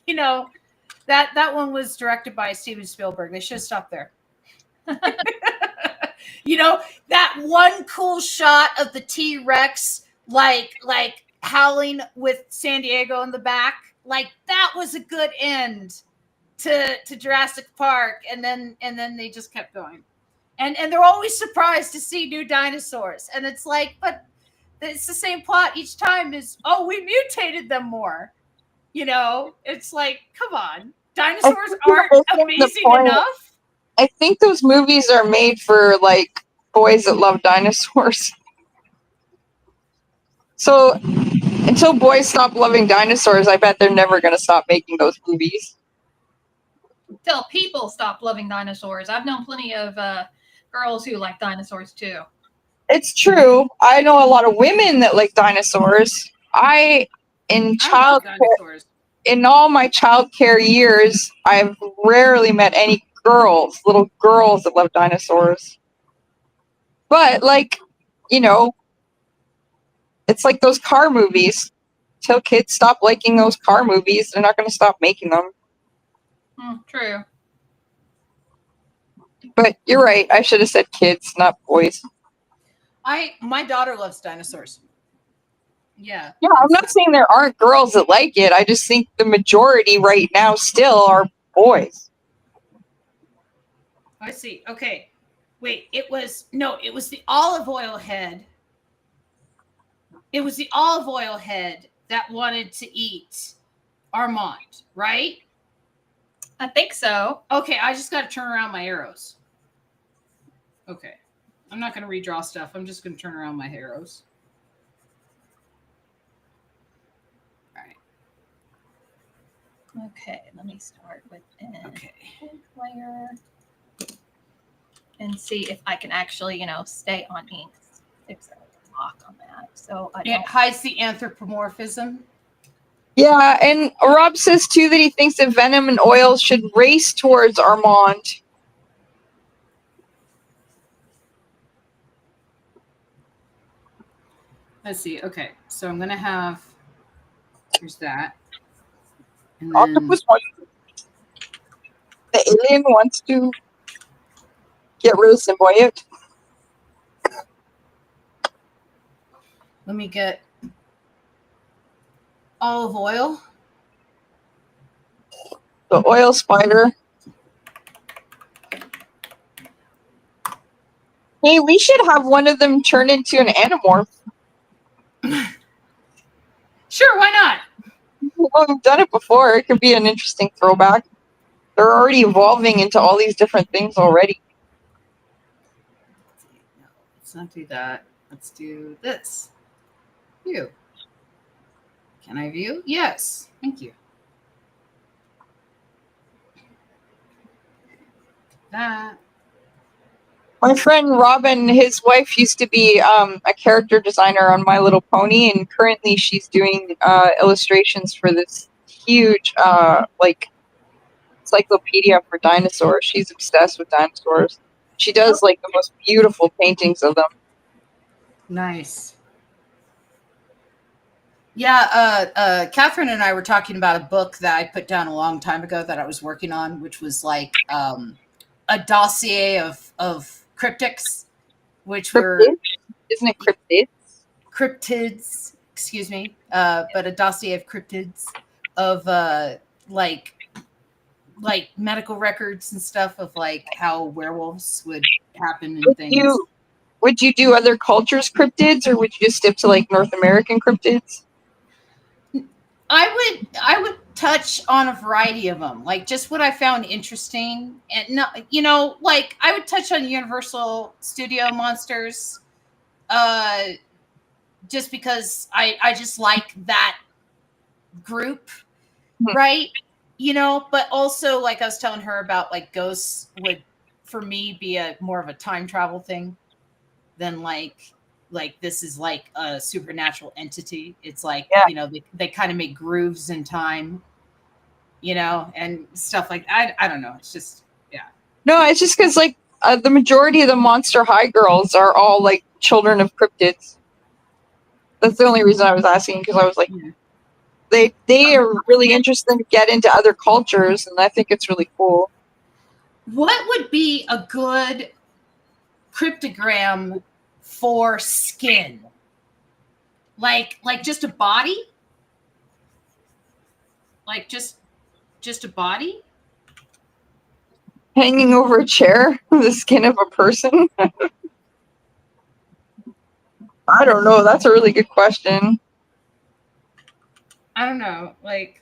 You know, that one was directed by Steven Spielberg. They should have stopped there. You know, that one cool shot of the T-Rex like howling with San Diego in the back, like that was a good end to Jurassic Park, and then they just kept going. And they're always surprised to see new dinosaurs. And it's like, but it's the same plot each time is, oh, we mutated them more. You know, it's like, come on, dinosaurs think you're aren't missing the amazing point. enough. I think those movies are made for like boys that love dinosaurs. So until boys stop loving dinosaurs, I bet they're never going to stop making those movies. Till people stop loving dinosaurs. I've known plenty of girls who like dinosaurs too. It's true. I know a lot of women that like dinosaurs. I love dinosaurs. In all my childcare years, I've rarely met any little girls that love dinosaurs. But like, you know, it's like those car movies. Till kids stop liking those car movies, they're not going to stop making them. True. But you're right. I should have said kids, not boys. My daughter loves dinosaurs. Yeah. Yeah, I'm not saying there aren't girls that like it. I just think the majority right now still are boys. I see. Okay. Wait, it was the Olive Oyl head. It was the Olive Oyl head that wanted to eat Armand, right? I think so. Okay, I just got to turn around my arrows. Okay. I'm not going to redraw stuff. I'm just going to turn around my arrows. All right. Okay, let me start with an Okay. layer and see if I can actually, stay on ink. There's a lock on that, so I It don't. hides the anthropomorphism. Yeah, and Rob says too that he thinks that Venom and Oil should race towards Armand. Let's see. Okay, so I'm going to have. Here's that. And then, Octopus wants the alien wants to get rid of symbiote. let me get Olive Oyl. The oil spider. Hey, we should have one of them turn into an animorph. Sure, why not? Well, we've done it before. It could be an interesting throwback. They're already evolving into all these different things already. No, let's not do that. Let's do this. View. Can I view? Yes. Thank you. That. My friend Robin, his wife used to be a character designer on My Little Pony, and currently she's doing illustrations for this huge encyclopedia for dinosaurs. She's obsessed with dinosaurs. She does like the most beautiful paintings of them. Nice. Yeah, Kathryn and I were talking about a book that I put down a long time ago that I was working on, which was like a dossier of cryptics, which were Isn't it cryptids? Cryptids, excuse me, but a dossier of cryptids of like medical records and stuff of like how werewolves would happen and things. Would you do other cultures' cryptids, or would you just stick to like North American cryptids? I would touch on a variety of them, like just what I found interesting, and not, like I would touch on Universal Studio monsters, just because I just like that group, right? But also like I was telling her about like ghosts would, for me, be a more of a time travel thing than like this is like a supernatural entity. It's like, they kind of make grooves in time, and stuff like I don't know. It's just, yeah. No, it's just because like the majority of the Monster High girls are all like children of cryptids. That's the only reason I was asking, because I was like, they are really interested to get into other cultures, and I think it's really cool. What would be a good cryptogram for skin? Like just a body? Like just a body? Hanging over a chair, the skin of a person? I don't know. That's a really good question. I don't know. Like,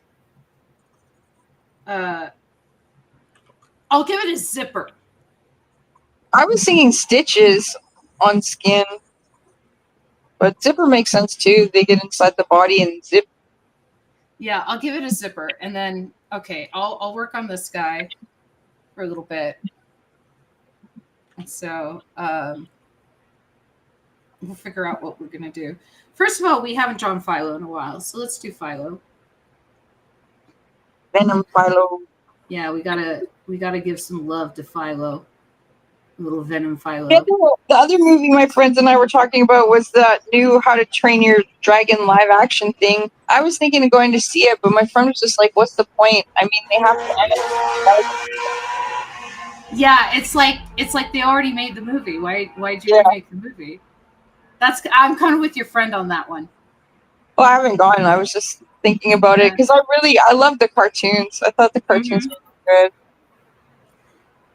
I'll give it a zipper. I was thinking stitches on skin, but zipper makes sense too. They get inside the body and zip. Yeah, I'll give it a zipper, and then okay, I'll work on this guy for a little bit. And so we'll figure out what we're gonna do. First of all, we haven't drawn Philo in a while, so let's do Philo. Venom Philo. Yeah, we gotta give some love to Philo. A little Venom Philo. Yeah, the other movie my friends and I were talking about was that new How to Train Your Dragon live action thing. I was thinking of going to see it, but my friend was just like, "What's the point? I mean, they have to." Yeah, it's like they already made the movie. Why'd you Yeah. remake the movie? I'm kind of with your friend on that one. Well, I haven't gone. I was just thinking about it because I love the cartoons. I thought the cartoons were good.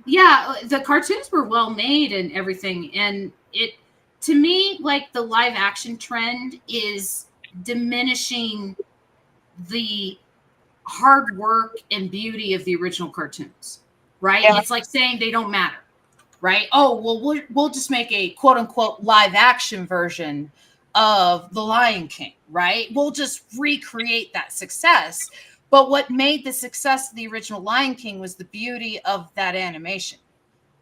Yeah, the cartoons were well made and everything, and it to me like the live action trend is diminishing the hard work and beauty of the original cartoons, right? Yeah. It's like saying they don't matter, right? Oh, well, we'll just make a quote unquote live action version of The Lion King, right? We'll just recreate that success. But what made the success of the original Lion King was the beauty of that animation,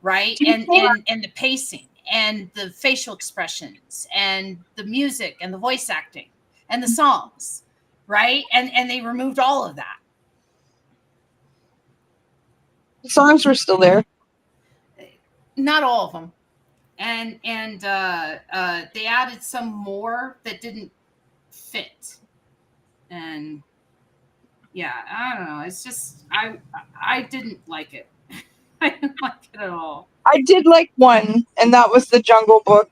right? And the pacing and the facial expressions and the music and the voice acting and the songs, right? And they removed all of that. The songs were still there. Not all of them. And they added some more that didn't fit. And yeah, I don't know. It's just I didn't like it. I didn't like it at all. I did like one, and that was the Jungle Book.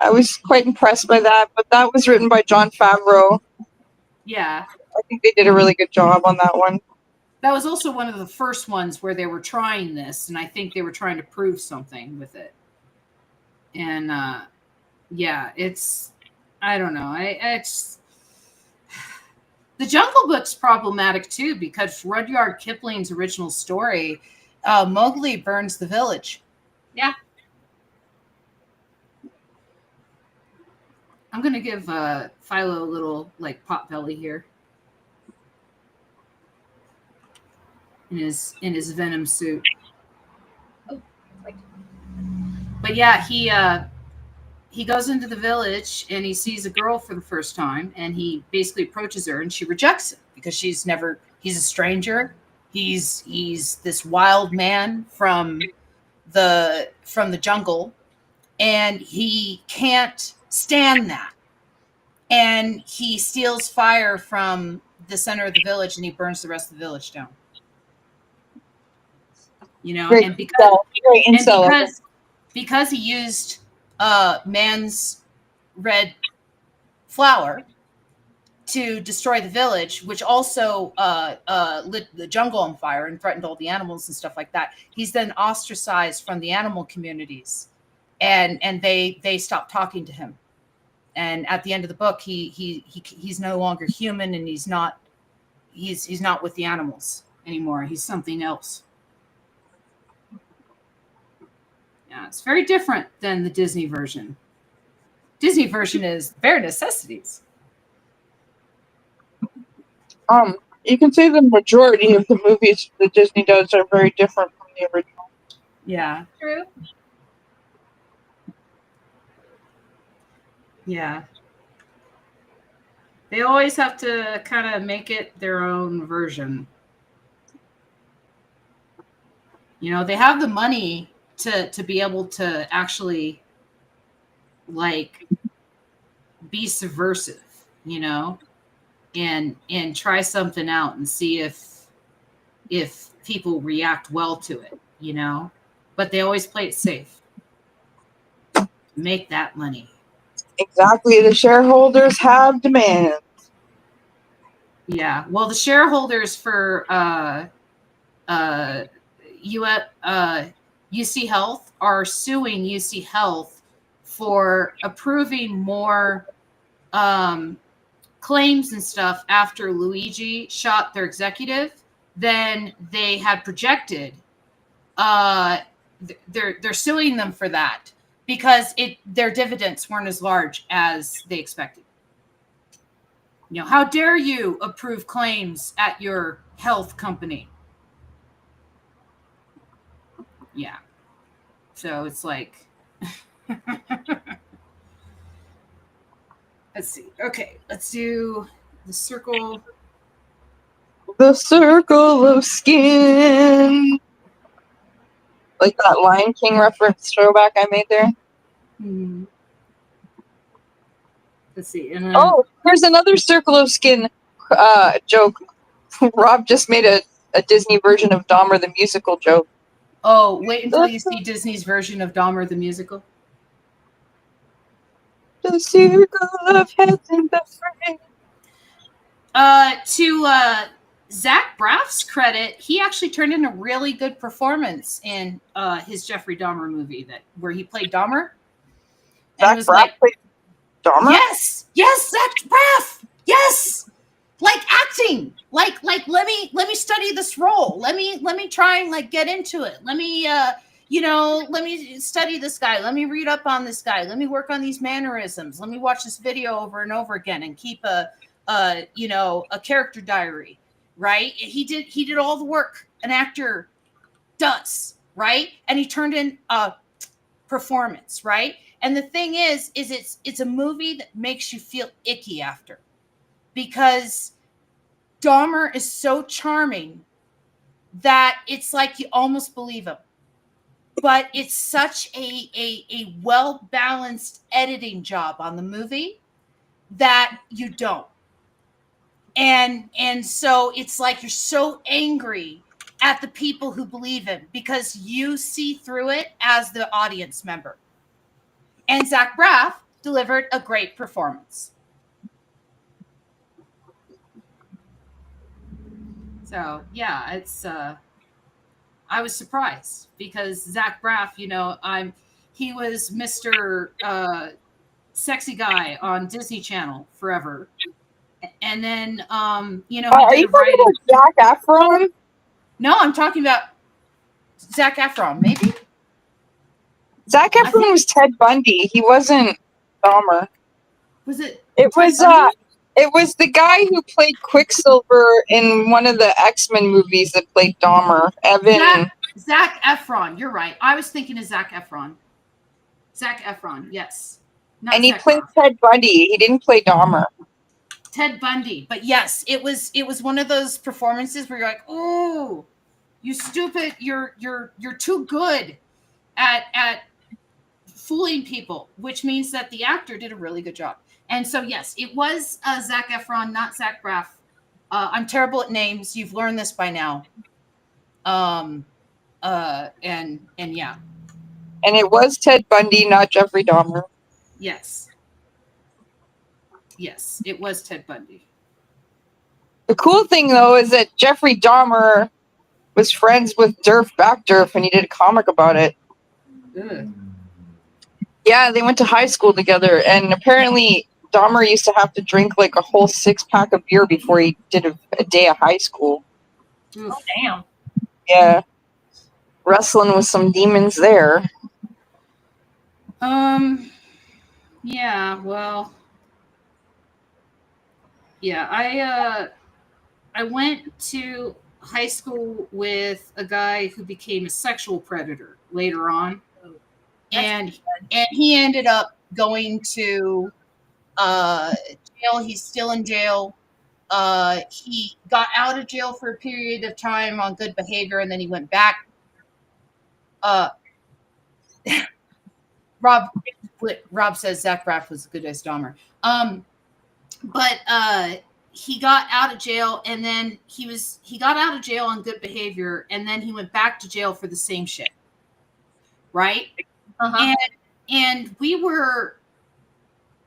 I was quite impressed by that, but that was written by Jon Favreau. Yeah. I think they did a really good job on that one. That was also one of the first ones where they were trying this, and I think they were trying to prove something with it. And yeah, it's I don't know. It's the Jungle Book's problematic too because Rudyard Kipling's original story, Mowgli burns the village. Yeah. I'm gonna give Philo a little like pot belly here. In his venom suit. Oh, right. But yeah, he goes into the village and he sees a girl for the first time and he basically approaches her and she rejects him because he's a stranger. He's this wild man from the jungle and he can't stand that. And he steals fire from the center of the village and he burns the rest of the village down. You know, Great and because incel. because he used man's red flower to destroy the village, which also lit the jungle on fire and threatened all the animals and stuff like that. He's then ostracized from the animal communities, and they stopped talking to him. And at the end of the book, he's no longer human, and he's not with the animals anymore. He's something else. Yeah, it's very different than the Disney version. Disney version is bare necessities. You can say the majority of the movies that Disney does are very different from the original. Yeah. True. Yeah. They always have to kind of make it their own version. You know, they have the money to be able to actually like be subversive, you know, and try something out and see if people react well to it, you know. But they always play it safe. Make that money. Exactly. The shareholders have demands. Yeah. Well, the shareholders for UC Health are suing UC Health for approving more claims and stuff after Luigi shot their executive than they had projected, they're suing them for that because their dividends weren't as large as they expected. You know, how dare you approve claims at your health company? Yeah. So it's like, let's see. Okay, let's do the circle. The circle of skin. Like that Lion King reference throwback I made there. Let's see. And then, Oh, there's another circle of skin joke. Rob just made a Disney version of Dahmer the musical joke. oh, wait until you see Disney's version of Dahmer the musical. The circle of heads in the frame. To Zach Braff's credit, he actually turned in a really good performance in his Jeffrey Dahmer movie where he played Dahmer. And Zach it was Braff played Dahmer? yes, Zach Braff, yes, like acting, like let me study this role, let me try and like get into it, let me let me study this guy, let me read up on this guy, let me work on these mannerisms, let me watch this video over and over again and keep a character diary, right? He did all the work an actor does, right? And he turned in a performance, right? And the thing is it's a movie that makes you feel icky after, because Dahmer is so charming that it's like you almost believe him. But it's such a well-balanced editing job on the movie that you don't. And so it's like you're so angry at the people who believe him because you see through it as the audience member. And Zach Braff delivered a great performance. So yeah, it's I was surprised because Zach Braff, he was Mr. Sexy Guy on Disney Channel forever. And then he Are did you a variety. talking about Zac Efron? No, I'm talking about Zac Efron, maybe. Zac Efron was Ted Bundy. He wasn't Dahmer. Was it? It was Bundy? It was the guy who played Quicksilver in one of the X-Men movies that played Dahmer. Evan. Zac Efron. You're right. I was thinking of Zac Efron. Zac Efron. Yes. Not And he Zac played Braff. Ted Bundy. He didn't play Dahmer. Ted Bundy. But yes, it was one of those performances where you're like, oh, you stupid, you're too good at fooling people, which means that the actor did a really good job. And so yes, it was Zac Efron, not Zach Braff. I'm terrible at names. You've learned this by now. And yeah. And it was Ted Bundy, not Jeffrey Dahmer. Yes. Yes, it was Ted Bundy. The cool thing, though, is that Jeffrey Dahmer was friends with Durf Backdurf, and he did a comic about it. Ugh. Yeah, they went to high school together, and apparently Dahmer used to have to drink like a whole 6-pack of beer before he did a day of high school. Oof. Oh, damn. Yeah. Wrestling with some demons there. Yeah, well, yeah, I went to high school with a guy who became a sexual predator later on. And he ended up going to jail. He's still in jail. He got out of jail for a period of time on good behavior, and then he went back. Rob says Zach Braff was good as Dahmer. But he got out of jail, and then he got out of jail on good behavior, and then he went back to jail for the same shit. Right? Uh-huh. And we were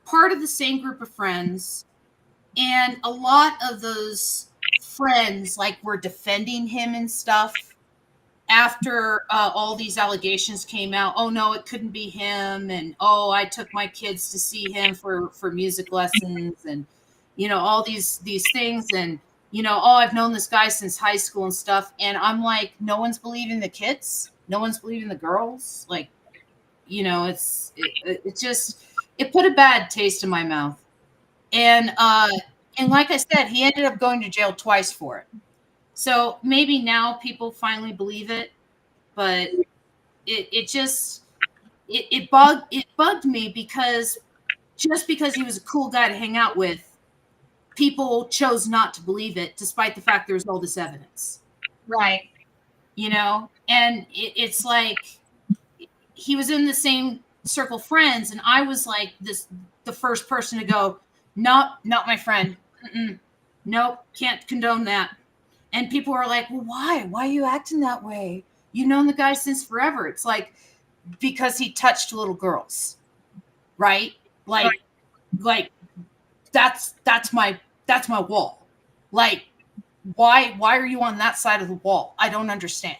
part of the same group of friends, and a lot of those friends were defending him and stuff after all these allegations came out. Oh no, it couldn't be him, and oh, I took my kids to see him for music lessons, and all these things. And oh, I've known this guy since high school and stuff. And I'm like, no one's believing the kids. No one's believing the girls. Like, it just, it put a bad taste in my mouth. And like I said, he ended up going to jail twice for it. So maybe now people finally believe it, but it bugged me because just because he was a cool guy to hang out with, people chose not to believe it, despite the fact there was all this evidence. Right. And it's like he was in the same circle of friends, and I was like the first person to go, not my friend. Mm-mm. Nope, can't condone that. And people are like, well, why? Why are you acting that way? You've known the guy since forever. It's like, because he touched little girls, right? Like that's my wall. Like, why are you on that side of the wall? I don't understand.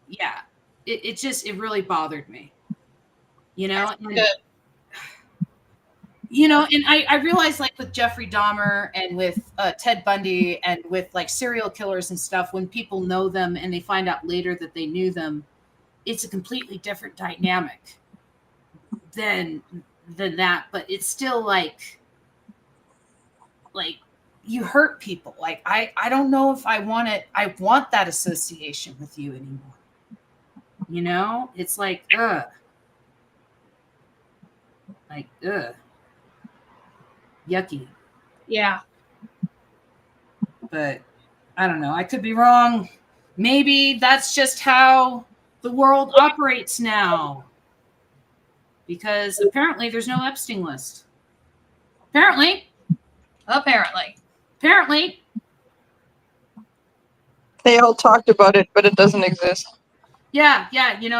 Yeah, it really bothered me, and, and I realized, like, with Jeffrey Dahmer and with Ted Bundy and with like serial killers and stuff, when people know them and they find out later that they knew them, it's a completely different dynamic than that. But it's still like you hurt people. Like, I don't know if I want that association with you anymore. It's like, ugh. Like, ugh. Yucky. Yeah. But I don't know. I could be wrong. Maybe that's just how the world operates now. Because apparently there's no Epstein list. Apparently. They all talked about it, but it doesn't exist. Yeah. You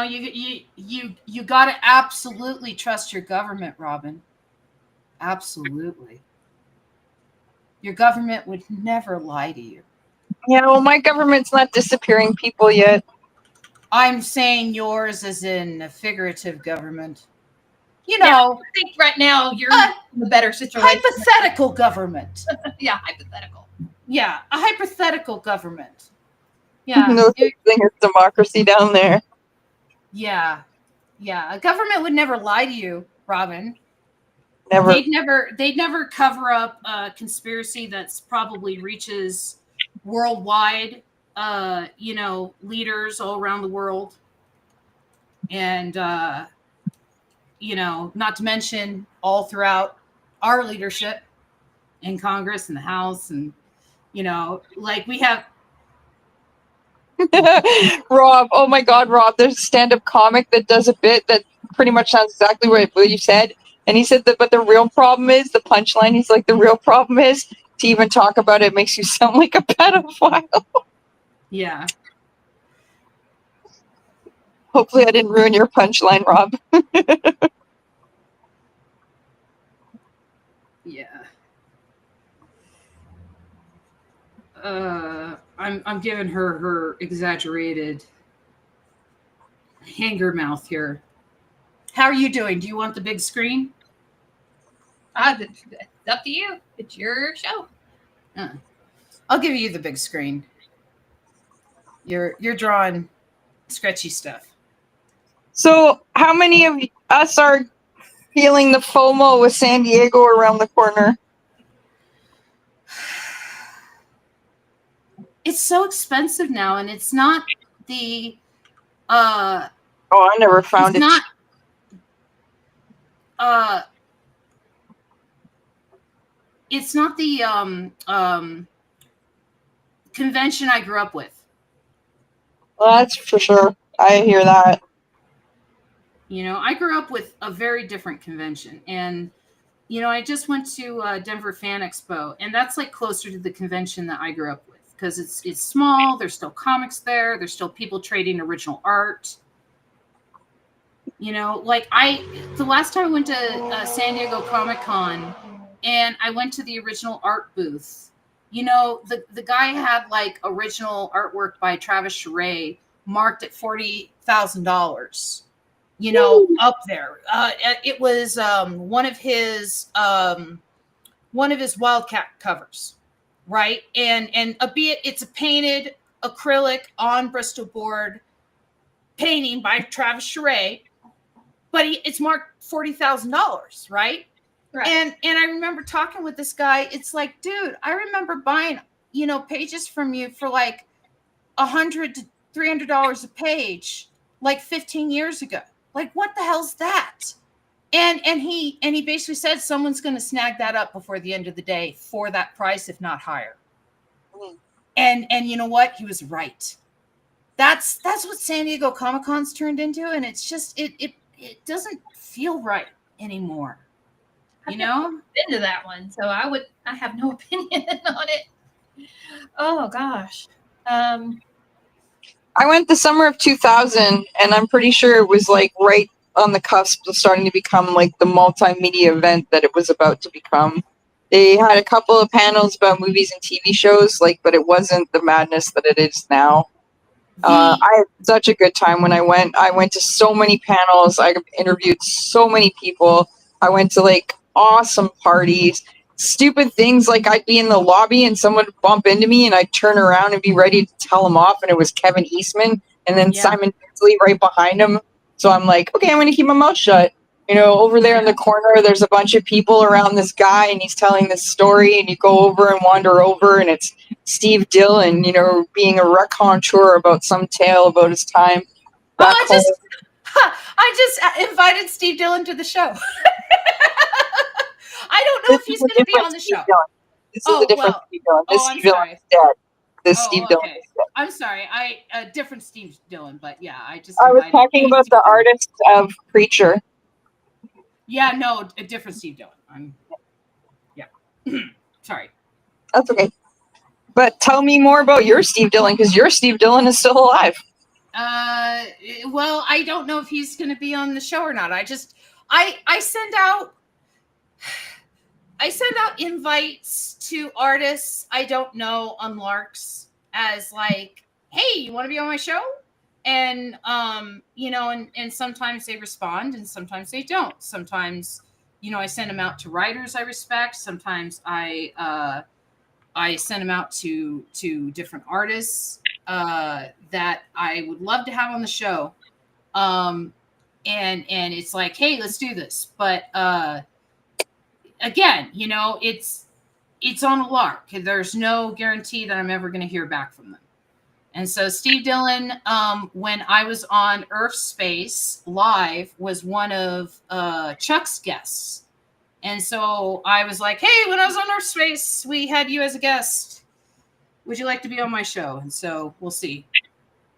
got to absolutely trust your government, Robin. Absolutely. Your government would never lie to you. Yeah, well, my government's not disappearing people yet. I'm saying yours as in a figurative government. I think right now you're in a better situation. Hypothetical government. Yeah, hypothetical. Yeah, a hypothetical government. Yeah. No such thing as democracy down there. Yeah. A government would never lie to you, Robin. Never. They'd never cover up a conspiracy that's probably reaches worldwide, leaders all around the world. And, not to mention all throughout our leadership in Congress and the House. And, like we have. Rob, oh my God, Rob, there's a stand-up comic that does a bit that pretty much sounds exactly what you said. And he said that, but the real problem is, the punchline, he's like, the real problem is, to even talk about it makes you sound like a pedophile. Yeah. Hopefully I didn't ruin your punchline, Rob. Yeah. I'm giving her exaggerated hanger mouth here. How are you doing? Do you want the big screen? It's up to you. It's your show. I'll give you the big screen. You're drawing sketchy stuff. So how many of us are feeling the FOMO with San Diego around the corner? It's so expensive now, and it's not the oh, I never found it's it. Not it's not the convention I grew up with. Well, that's for sure. I hear that. I grew up with a very different convention, and I just went to Denver Fan Expo, and that's like closer to the convention that I grew up with, because it's small. There's still comics there. There's still people trading original art. Like the last time I went to San Diego Comic-Con, and I went to the original art booth. The guy had like original artwork by Travis Charest marked at $40,000. Up there. It was one of his Wildcat covers. right? And albeit it's a painted acrylic on Bristol board painting by Travis Charest, but it's marked $40,000, right? Right. And I remember talking with this guy. It's like, dude, I remember buying, pages from you for like $100 to $300 a page, like 15 years ago. Like, what the hell's that? And he basically said someone's going to snag that up before the end of the day for that price, if not higher. Mm. And you know what? He was right. That's what San Diego Comic-Con's turned into, and it's just it doesn't feel right anymore. I've never been to that one, so I have no opinion on it. Oh gosh. I went the summer of 2000, and I'm pretty sure it was like right on the cusp of starting to become like the multimedia event that it was about to become. They had a couple of panels about movies and TV shows, but it wasn't the madness that it is now. I had such a good time when I went. I went to so many panels. I interviewed so many people. I went to awesome parties. Stupid things like I'd be in the lobby and someone would bump into me and I'd turn around and be ready to tell him off, and it was Kevin Eastman and then Simon Bisley right behind him. So I'm like, okay, I'm going to keep my mouth shut. Over there in the corner, there's a bunch of people around this guy and he's telling this story, and you go over and wander over and it's Steve Dillon, being a raconteur about some tale about his time. I just invited Steve Dillon to the show. I don't know if he's going to be on the show. This is a different Steve Dillon. This Steve Dillon is dead. Steve Dillon is dead. I'm sorry. A different Steve Dillon, but yeah, I was talking about the artist of Preacher. Yeah, no, a different Steve Dillon. Sorry. That's okay. But tell me more about your Steve Dillon, because your Steve Dillon is still alive. Well, I don't know if he's going to be on the show or not. I send out invites to artists I don't know on larks as like, hey, you want to be on my show? And and sometimes they respond and sometimes they don't. Sometimes I send them out to writers I respect. Sometimes I send them out to different artists that I would love to have on the show. And it's like, hey, let's do this. But again, it's on a lark. There's no guarantee that I'm ever going to hear back from them. And so Steve Dillon, when I was on Earth Space Live, was one of Chuck's guests. And so I was like, hey, when I was on Earth Space, we had you as a guest. Would you like to be on my show? And so we'll see.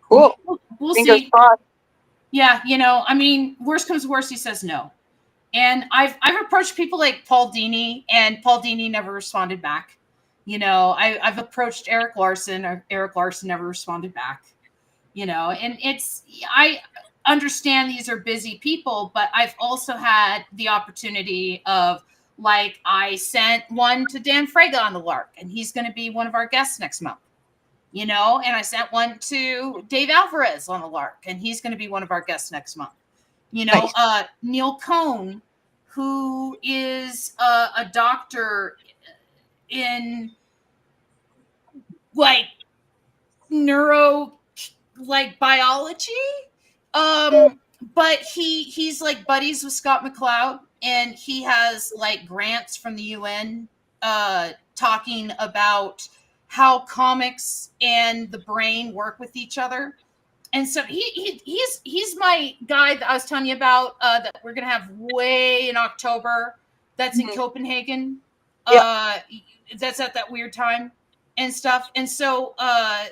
Cool. We'll see. Yeah, worst comes to worst, he says no. And I've approached people like Paul Dini, and Paul Dini never responded back. I've approached Eric Larson, or Eric Larson never responded back. And I understand these are busy people, but I've also had the opportunity of, I sent one to Dan Fraga on the lark, and he's going to be one of our guests next month. And I sent one to Dave Alvarez on the lark, and he's going to be one of our guests next month. Nice. Neil Cohn, who is a doctor in neuro biology, but he's buddies with Scott McCloud, and he has grants from the UN talking about how comics and the brain work with each other. And so he's my guy that I was telling you about that we're gonna have way in October. That's in Copenhagen. That's at that weird time and stuff. And so I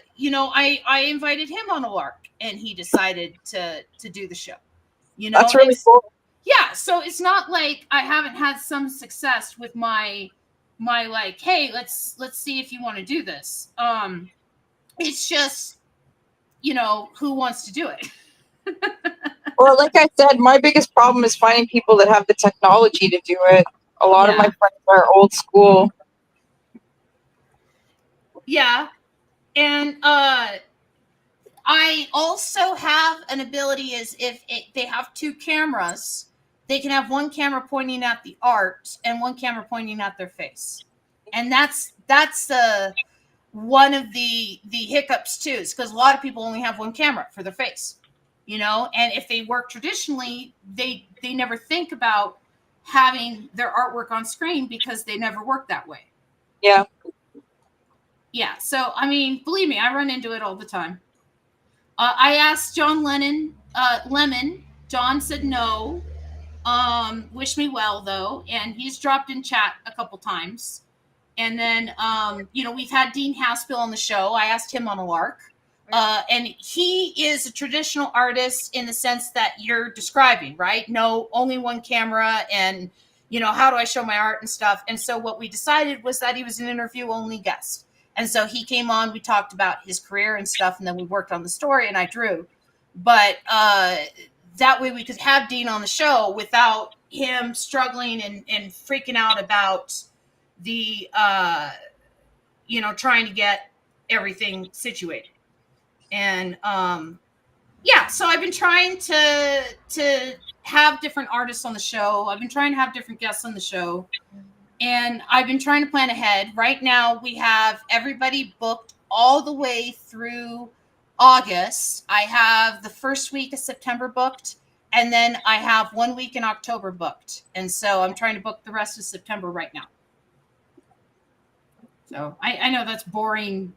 invited him on a lark, and he decided to do the show. That's really cool. Yeah, so it's not like I haven't had some success with my hey, let's see if you want to do this. It's just who wants to do it. Well, like I said, my biggest problem is finding people that have the technology to do it. A lot of my friends are old school. Yeah. And I also have an ability is if they have two cameras, they can have one camera pointing at the art and one camera pointing at their face. And that's one of the hiccups too, is because a lot of people only have one camera for their face, and if they work traditionally, they never think about having their artwork on screen because they never work that way. Yeah. Yeah. So, I mean, believe me, I run into it all the time. I asked John Lemon. John said no. Wish me well though, and he's dropped in chat a couple times. And then, we've had Dean Haspel on the show. I asked him on a lark. And he is a traditional artist in the sense that you're describing, right? No, only one camera, and, how do I show my art and stuff? And so what we decided was that he was an interview-only guest. And so he came on, we talked about his career and stuff, and then we worked on the story, and I drew. But that way we could have Dean on the show without him struggling and freaking out about the trying to get everything situated. And so I've been trying to have different artists on the show. I've been trying to have different guests on the show, and I've been trying to plan ahead. Right now we have everybody booked all the way through August. I have the first week of September booked, and then I have 1 week in October booked. And so I'm trying to book the rest of September right now. So I know that's boring.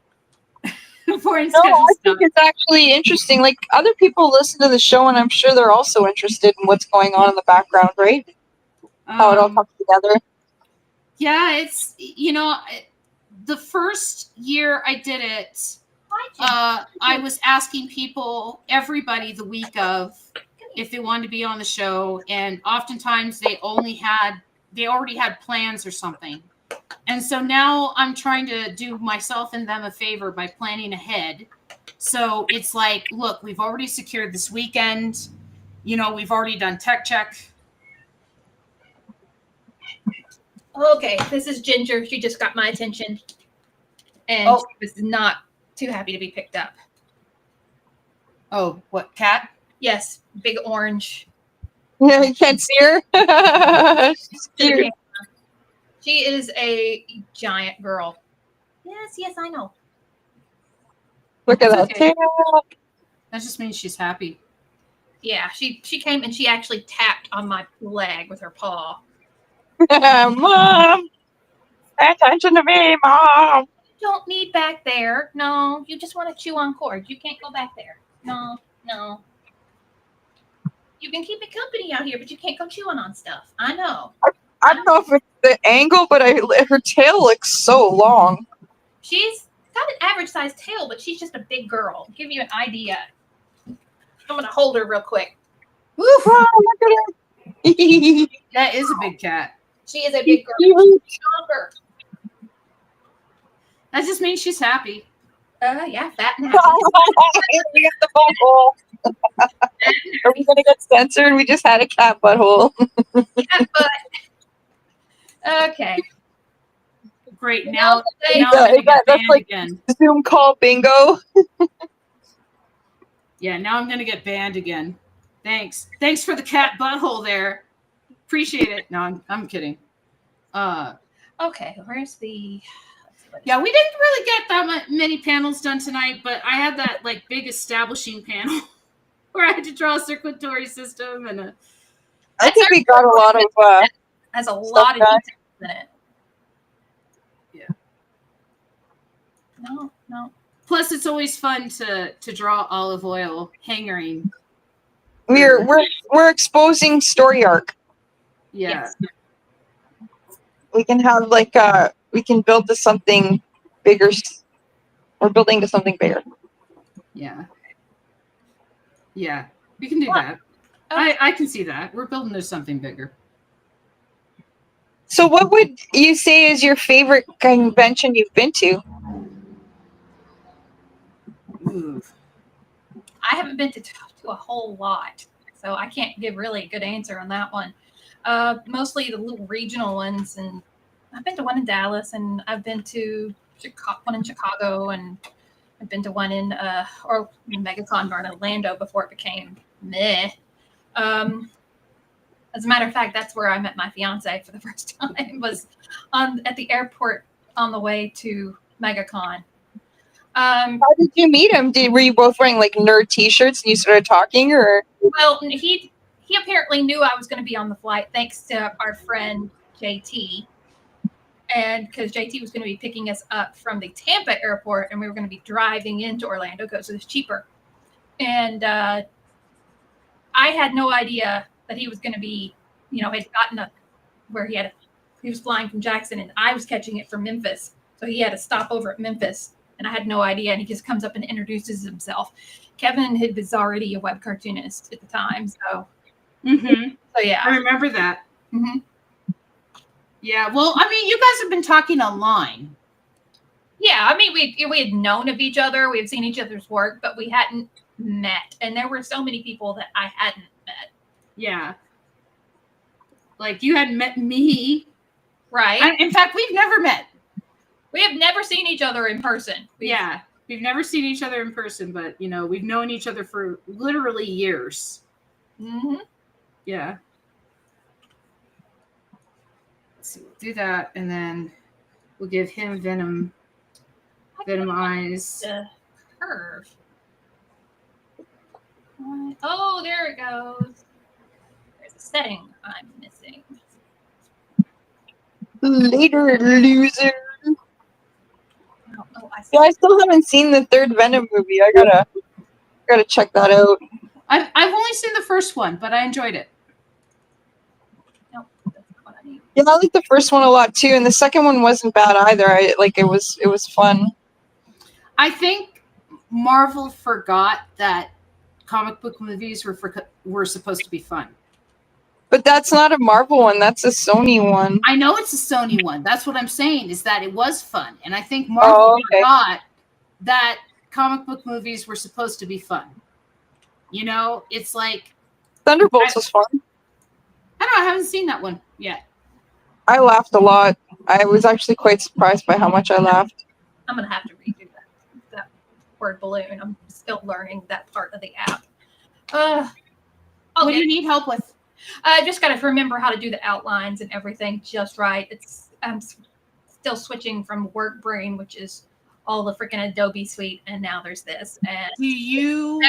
Boring No, schedule I stuff. think it's actually interesting. Like, other people listen to the show, and I'm sure they're also interested in what's going on in the background, right? How it all comes together. Yeah, it's, the first year I did it, I was asking people, everybody the week of, if they wanted to be on the show, and oftentimes they already had plans or something. And so now I'm trying to do myself and them a favor by planning ahead. So it's like, look, we've already secured this weekend. We've already done tech check. Okay, this is Ginger. She just got my attention. And she was not too happy to be picked up. Oh, what, cat? Yes, big orange. Yeah, you can't see her. She's cute. She is a giant girl. Yes, I know. Look at that tail. That just means she's happy. Yeah, she came and she actually tapped on my leg with her paw. Mom, pay attention to me, Mom. You don't need back there. No, you just want to chew on cords. You can't go back there. No. You can keep it company out here, but you can't go chewing on stuff. I know. I don't know if it's the angle, but her tail looks so long. She's got an average sized tail, but she's just a big girl. To give you an idea. I'm going to hold her real quick. Woo! Wow, look at her. That is a big cat. She is a big girl. She's stronger. That just means she's happy. Yeah, fat and happy. We got the butthole. Are we going to get censored? We just had a cat butthole. Cat butt. Okay. Great. Now I'm Yeah, gonna get that's banned like again. Zoom call bingo. Yeah, now I'm gonna get banned again. Thanks for the cat butthole there. Appreciate it. No, I'm kidding. Okay, where's the... Yeah, we didn't really get that many panels done tonight, but I had that big establishing panel where I had to draw a circulatory system and I think we got a lot of has a lot of details in it. Yeah. No. Plus, it's always fun to draw Olive Oyl hangering. we're exposing story arc. Yeah. Yes. We can have we can build to something bigger. We're building to something bigger. Yeah. Yeah. We can do that. I can see that. We're building to something bigger. So what would you say is your favorite convention you've been to? Ooh. I haven't been to a whole lot, so I can't give really a good answer on that one. Mostly the little regional ones, and I've been to one in Dallas, and I've been to one in Chicago, and I've been to one in MegaCon in Orlando before it became meh. As a matter of fact, that's where I met my fiance for the first time. Was at the airport on the way to MegaCon. How did you meet him? Were you both wearing like nerd T-shirts and you started talking, or? Well, he apparently knew I was going to be on the flight thanks to our friend JT. And because JT was going to be picking us up from the Tampa airport and we were going to be driving into Orlando because it was cheaper. And I had no idea that he was going to be, had gotten up where he was flying from Jackson and I was catching it from Memphis. So he had to stop over at Memphis and I had no idea. And he just comes up and introduces himself. Kevin was already a web cartoonist at the time. So, so yeah. I remember that. Mm-hmm. Yeah, well, I mean, you guys have been talking online. Yeah, I mean, we had known of each other. We had seen each other's work, but we hadn't met. And there were so many people that I hadn't met. Yeah. Like, you hadn't met me. Right. In fact, we've never met. We have never seen each other in person. We've never seen each other in person, but, we've known each other for literally years. Mm-hmm. Yeah. So we'll do that, and then we'll give him venom eyes. The curve. Oh, there it goes. There's a setting I'm missing. Later, loser. Oh, Yeah, I still haven't seen the third Venom movie. I gotta check that out. I've only seen the first one, but I enjoyed it. Yeah, I like the first one a lot too, and the second one wasn't bad either. It was fun. I think Marvel forgot that comic book movies were supposed to be fun. But that's not a Marvel one. That's a Sony one. I know it's a Sony one. That's what I'm saying, is that it was fun. And I think Marvel forgot that comic book movies were supposed to be fun. It's like... Thunderbolts was fun. I don't know. I haven't seen that one yet. I laughed a lot. I was actually quite surprised by how much I laughed. I'm going to have to redo that word balloon. I'm still learning that part of the app. What do you need help with? I just got to remember how to do the outlines and everything just right. I'm still switching from WorkBrain, which is all the freaking Adobe suite, and now there's this. And do you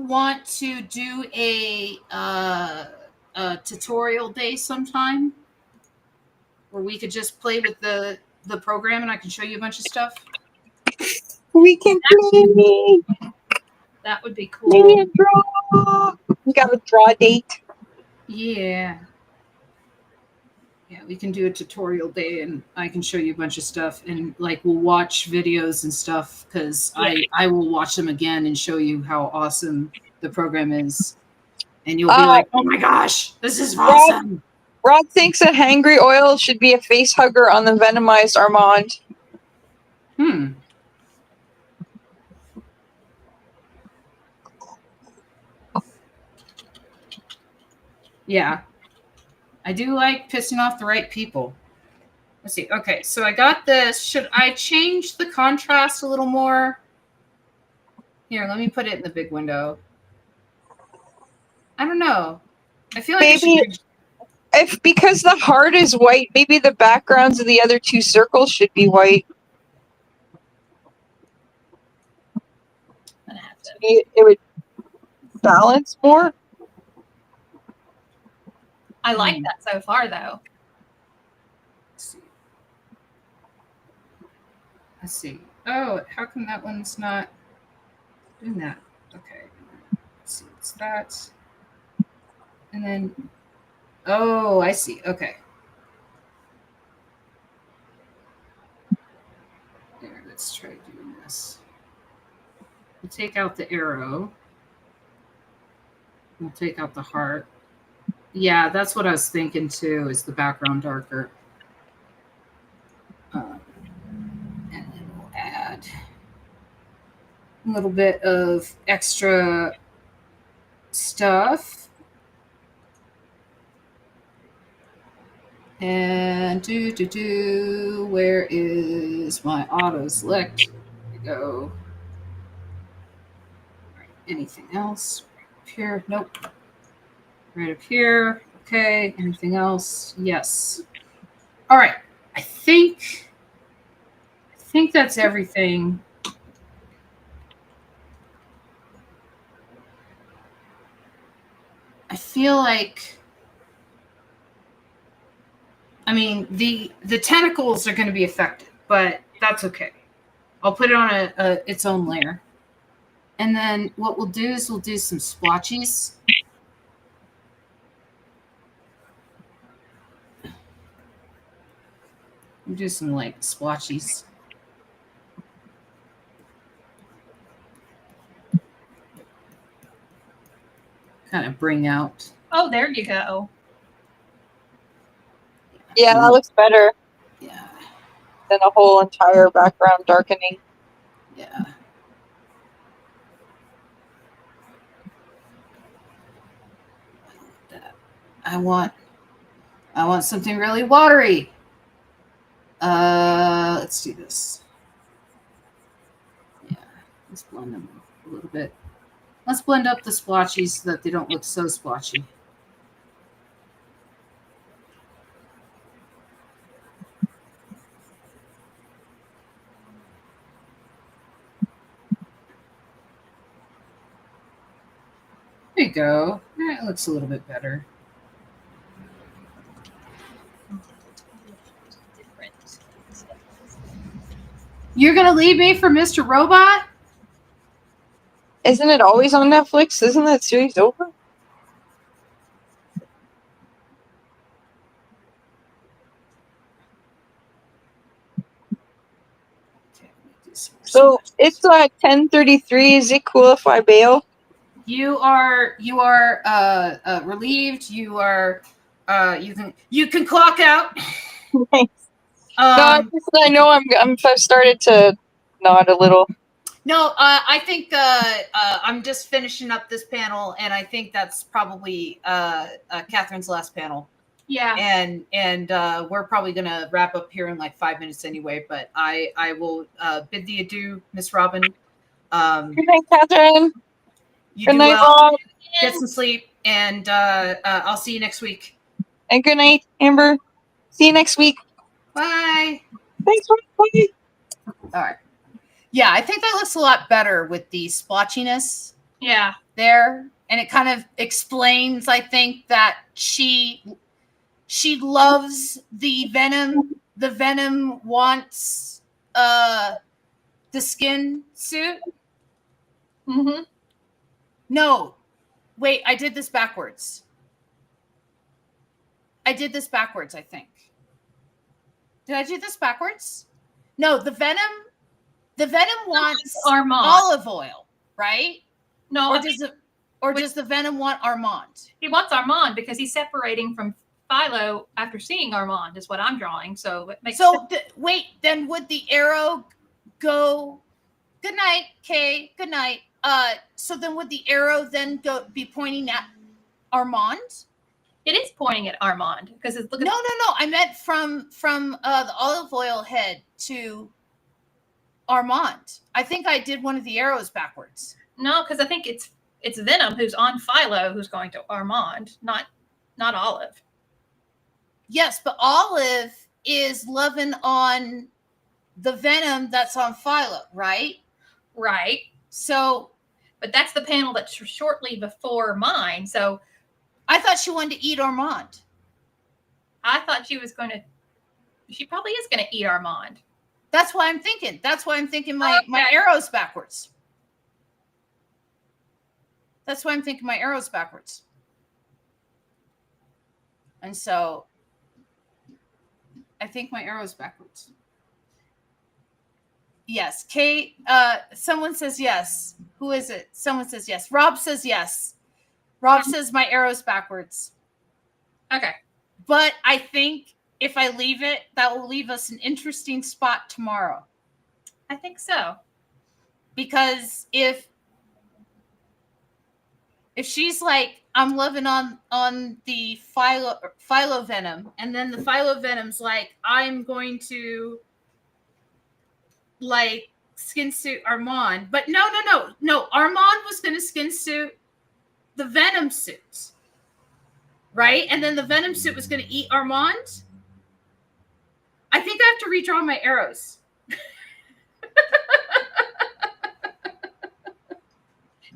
want to do a tutorial day sometime where we could just play with the program and I can show you a bunch of stuff? We can play. That would be cool. Maybe a draw. We got a draw date. Yeah, we can do a tutorial day and I can show you a bunch of stuff, and we'll watch videos and stuff, because I will watch them again and show you how awesome the program is, and you'll be like, oh my gosh, this is awesome. Rod thinks that Hangry Oil should be a face hugger on the venomized Armand. Yeah. I do like pissing off the right people. Let's see. Okay, so I got this. Should I change the contrast a little more? Here, let me put it in the big window. I don't know. I feel like because the heart is white, maybe the backgrounds of the other two circles should be white. It would balance more. I like that so far, though. Let's see. Oh, how come that one's not doing that? Okay. Let's see. It's that. And then, oh, I see. Okay. There, let's try doing this. We'll take out the arrow. We'll take out the heart. Yeah, that's what I was thinking too, is the background darker. And then we'll add a little bit of extra stuff. And where is my auto select? There we go. All right, anything else? Right up here? Nope. Right up here. Okay. Anything else? Yes. All right. I think think that's everything. I feel like, I mean, the tentacles are going to be affected, but that's okay. I'll put it on its own layer. And then what we'll do is we'll do some splotchies. We'll do some like splotchies. Kind of bring out. Oh, there you go. Yeah, that looks better Yeah. than a whole entire background darkening. Yeah. I want something really watery. Let's do this. Yeah, let's blend them a little bit. Let's blend up the splotchies so that they don't look so splotchy. There you go. That looks a little bit better. You're gonna leave me for Mr. Robot? Isn't it always on Netflix? Isn't that series over? So it's 10:33. Is it cool if I bail? You are relieved. You are you can clock out. Thanks. I know I've started to nod a little. No, I think I'm just finishing up this panel, and I think that's probably Kathryn's last panel. Yeah. And we're probably gonna wrap up here in like 5 minutes anyway. But I will bid thee adieu, Miss Robin. Good night, Kathryn. You Good do night, well. Rob. Get some sleep, and I'll see you next week. And good night, Amber. See you next week. Bye. Thanks for playing. All right. Yeah, I think that looks a lot better with the splotchiness. Yeah. There, and it kind of explains, I think, that she loves the venom. The venom wants the skin suit. Mm-hmm. No, wait, I did this backwards. I think. Did I do this backwards? No, the venom wants Armand. Olive Oyl, right? No, or does the venom want Armand? He wants Armand because he's separating from Philo after seeing Armand, is what I'm drawing. So it makes sense. Wait, then would the arrow go? Good night, Kay. Good night. So then would the arrow then be pointing at Armand? It is pointing at Armand because it's looking. No. I meant from the Olive Oyl head to Armand. I think I did one of the arrows backwards. No, because I think it's Venom who's on Philo who's going to Armand, not Olive. Yes, but Olive is loving on the venom that's on Philo, right? Right. So, but that's the panel that's shortly before mine. So I thought she wanted to eat Armand. I thought she was going to. She probably is going to eat Armand. That's why I'm thinking. My arrows backwards. That's why I'm thinking my arrows backwards. And so I think my arrow's backwards. Yes. Kate, someone says yes. Who is it? Someone says yes. Rob says yes. Rob says my arrow's backwards. Okay. But I think if I leave it, that will leave us an interesting spot tomorrow. I think so. Because if she's like, I'm loving on the Philo venom, and then the Philo venom's like, I'm going to like skin suit Armand. But no. Armand was going to skin suit the venom suit. Right? And then the venom suit was going to eat Armand. I think I have to redraw my arrows.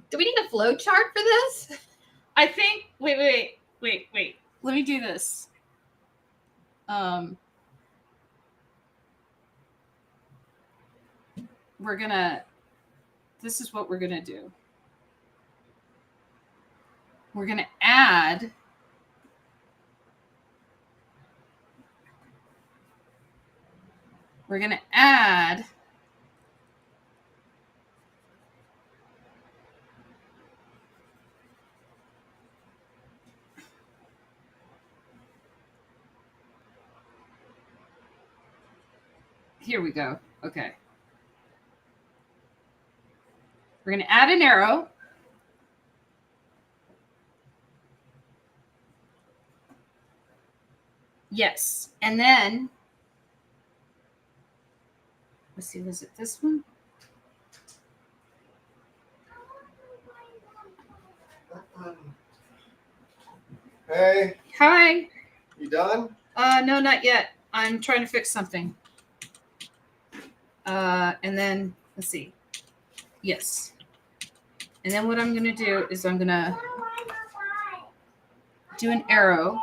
Do we need a flow chart for this? I think. Wait. Let me do this. We're gonna. This is what we're gonna do. We're gonna add. We're gonna add. Here we go. Okay. We're going to add an arrow. Yes. And then, let's see, was it this one? Hey, Hi. you done? No, not yet. I'm trying to fix something. And then, let's see. Yes. And then what I'm going to do is I'm going to do an arrow.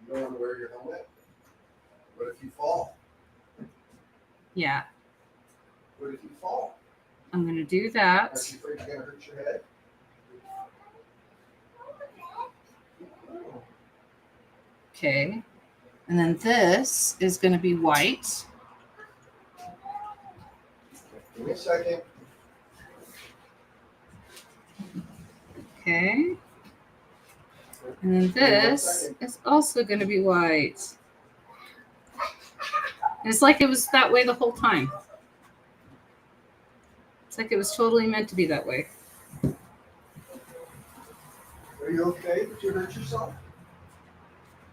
You don't want to wear your helmet? What if you fall? Yeah. What if you fall? I'm going to do that. Aren't you afraid you're going to hurt your head? Okay. And then this is going to be white. Give me a second. Okay. And then this is also going to be white. And it's like it was that way the whole time. It's like it was totally meant to be that way. Are you okay? Did you hurt yourself?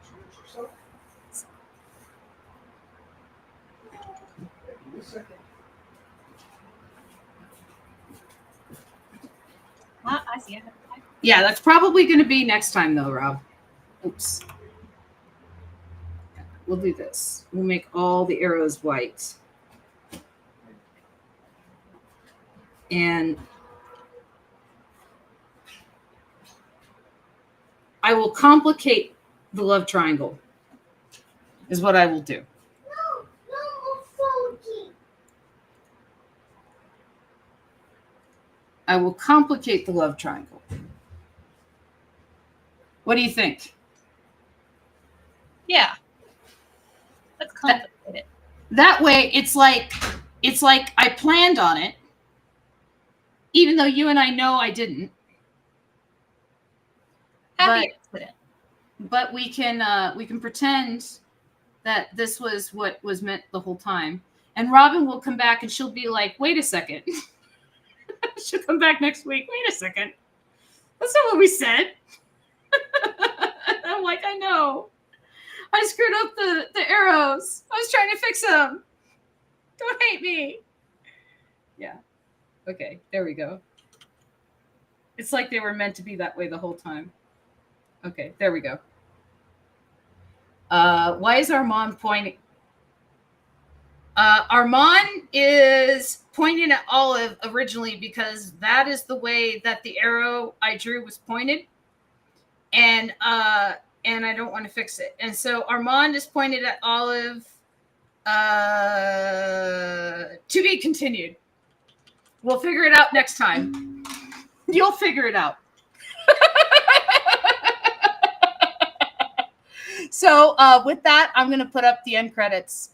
Did you hurt yourself? Okay, give me a second. I see it. Yeah, that's probably going to be next time, though, Rob. Oops. We'll do this. We'll make all the arrows white. And I will complicate the love triangle, is what I will do. I will complicate the love triangle. What do you think? Yeah. Let's complicate it. That way, it's like I planned on it, even though you and I know I didn't. Happy accident. But we can pretend that this was what was meant the whole time. And Robin will come back and she'll be like, wait a second. She'll come back next week. Wait a second. That's not what we said. I'm like, I know. I screwed up the arrows. I was trying to fix them. Don't hate me. Yeah. Okay, there we go. It's like they were meant to be that way the whole time. Okay, there we go. Why is Armand pointing? Armand is pointing at Olive originally because that is the way that the arrow I drew was pointed. And I don't want to fix it. And so Armand is pointed at Olive. To be continued. We'll figure it out next time. You'll figure it out. So with that, I'm going to put up the end credits.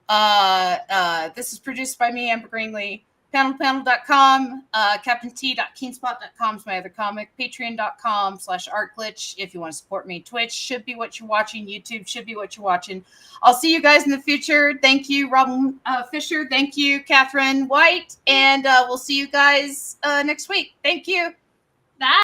This is produced by me, Amber Greenlee. Panelpanel.com, CaptainT.Keenspot.com is my other comic. Patreon.com/ArtGlitch if you want to support me. Twitch should be what you're watching. YouTube should be what you're watching. I'll see you guys in the future. Thank you, Robin Fisher. Thank you, Kathryn White. And we'll see you guys next week. Thank you.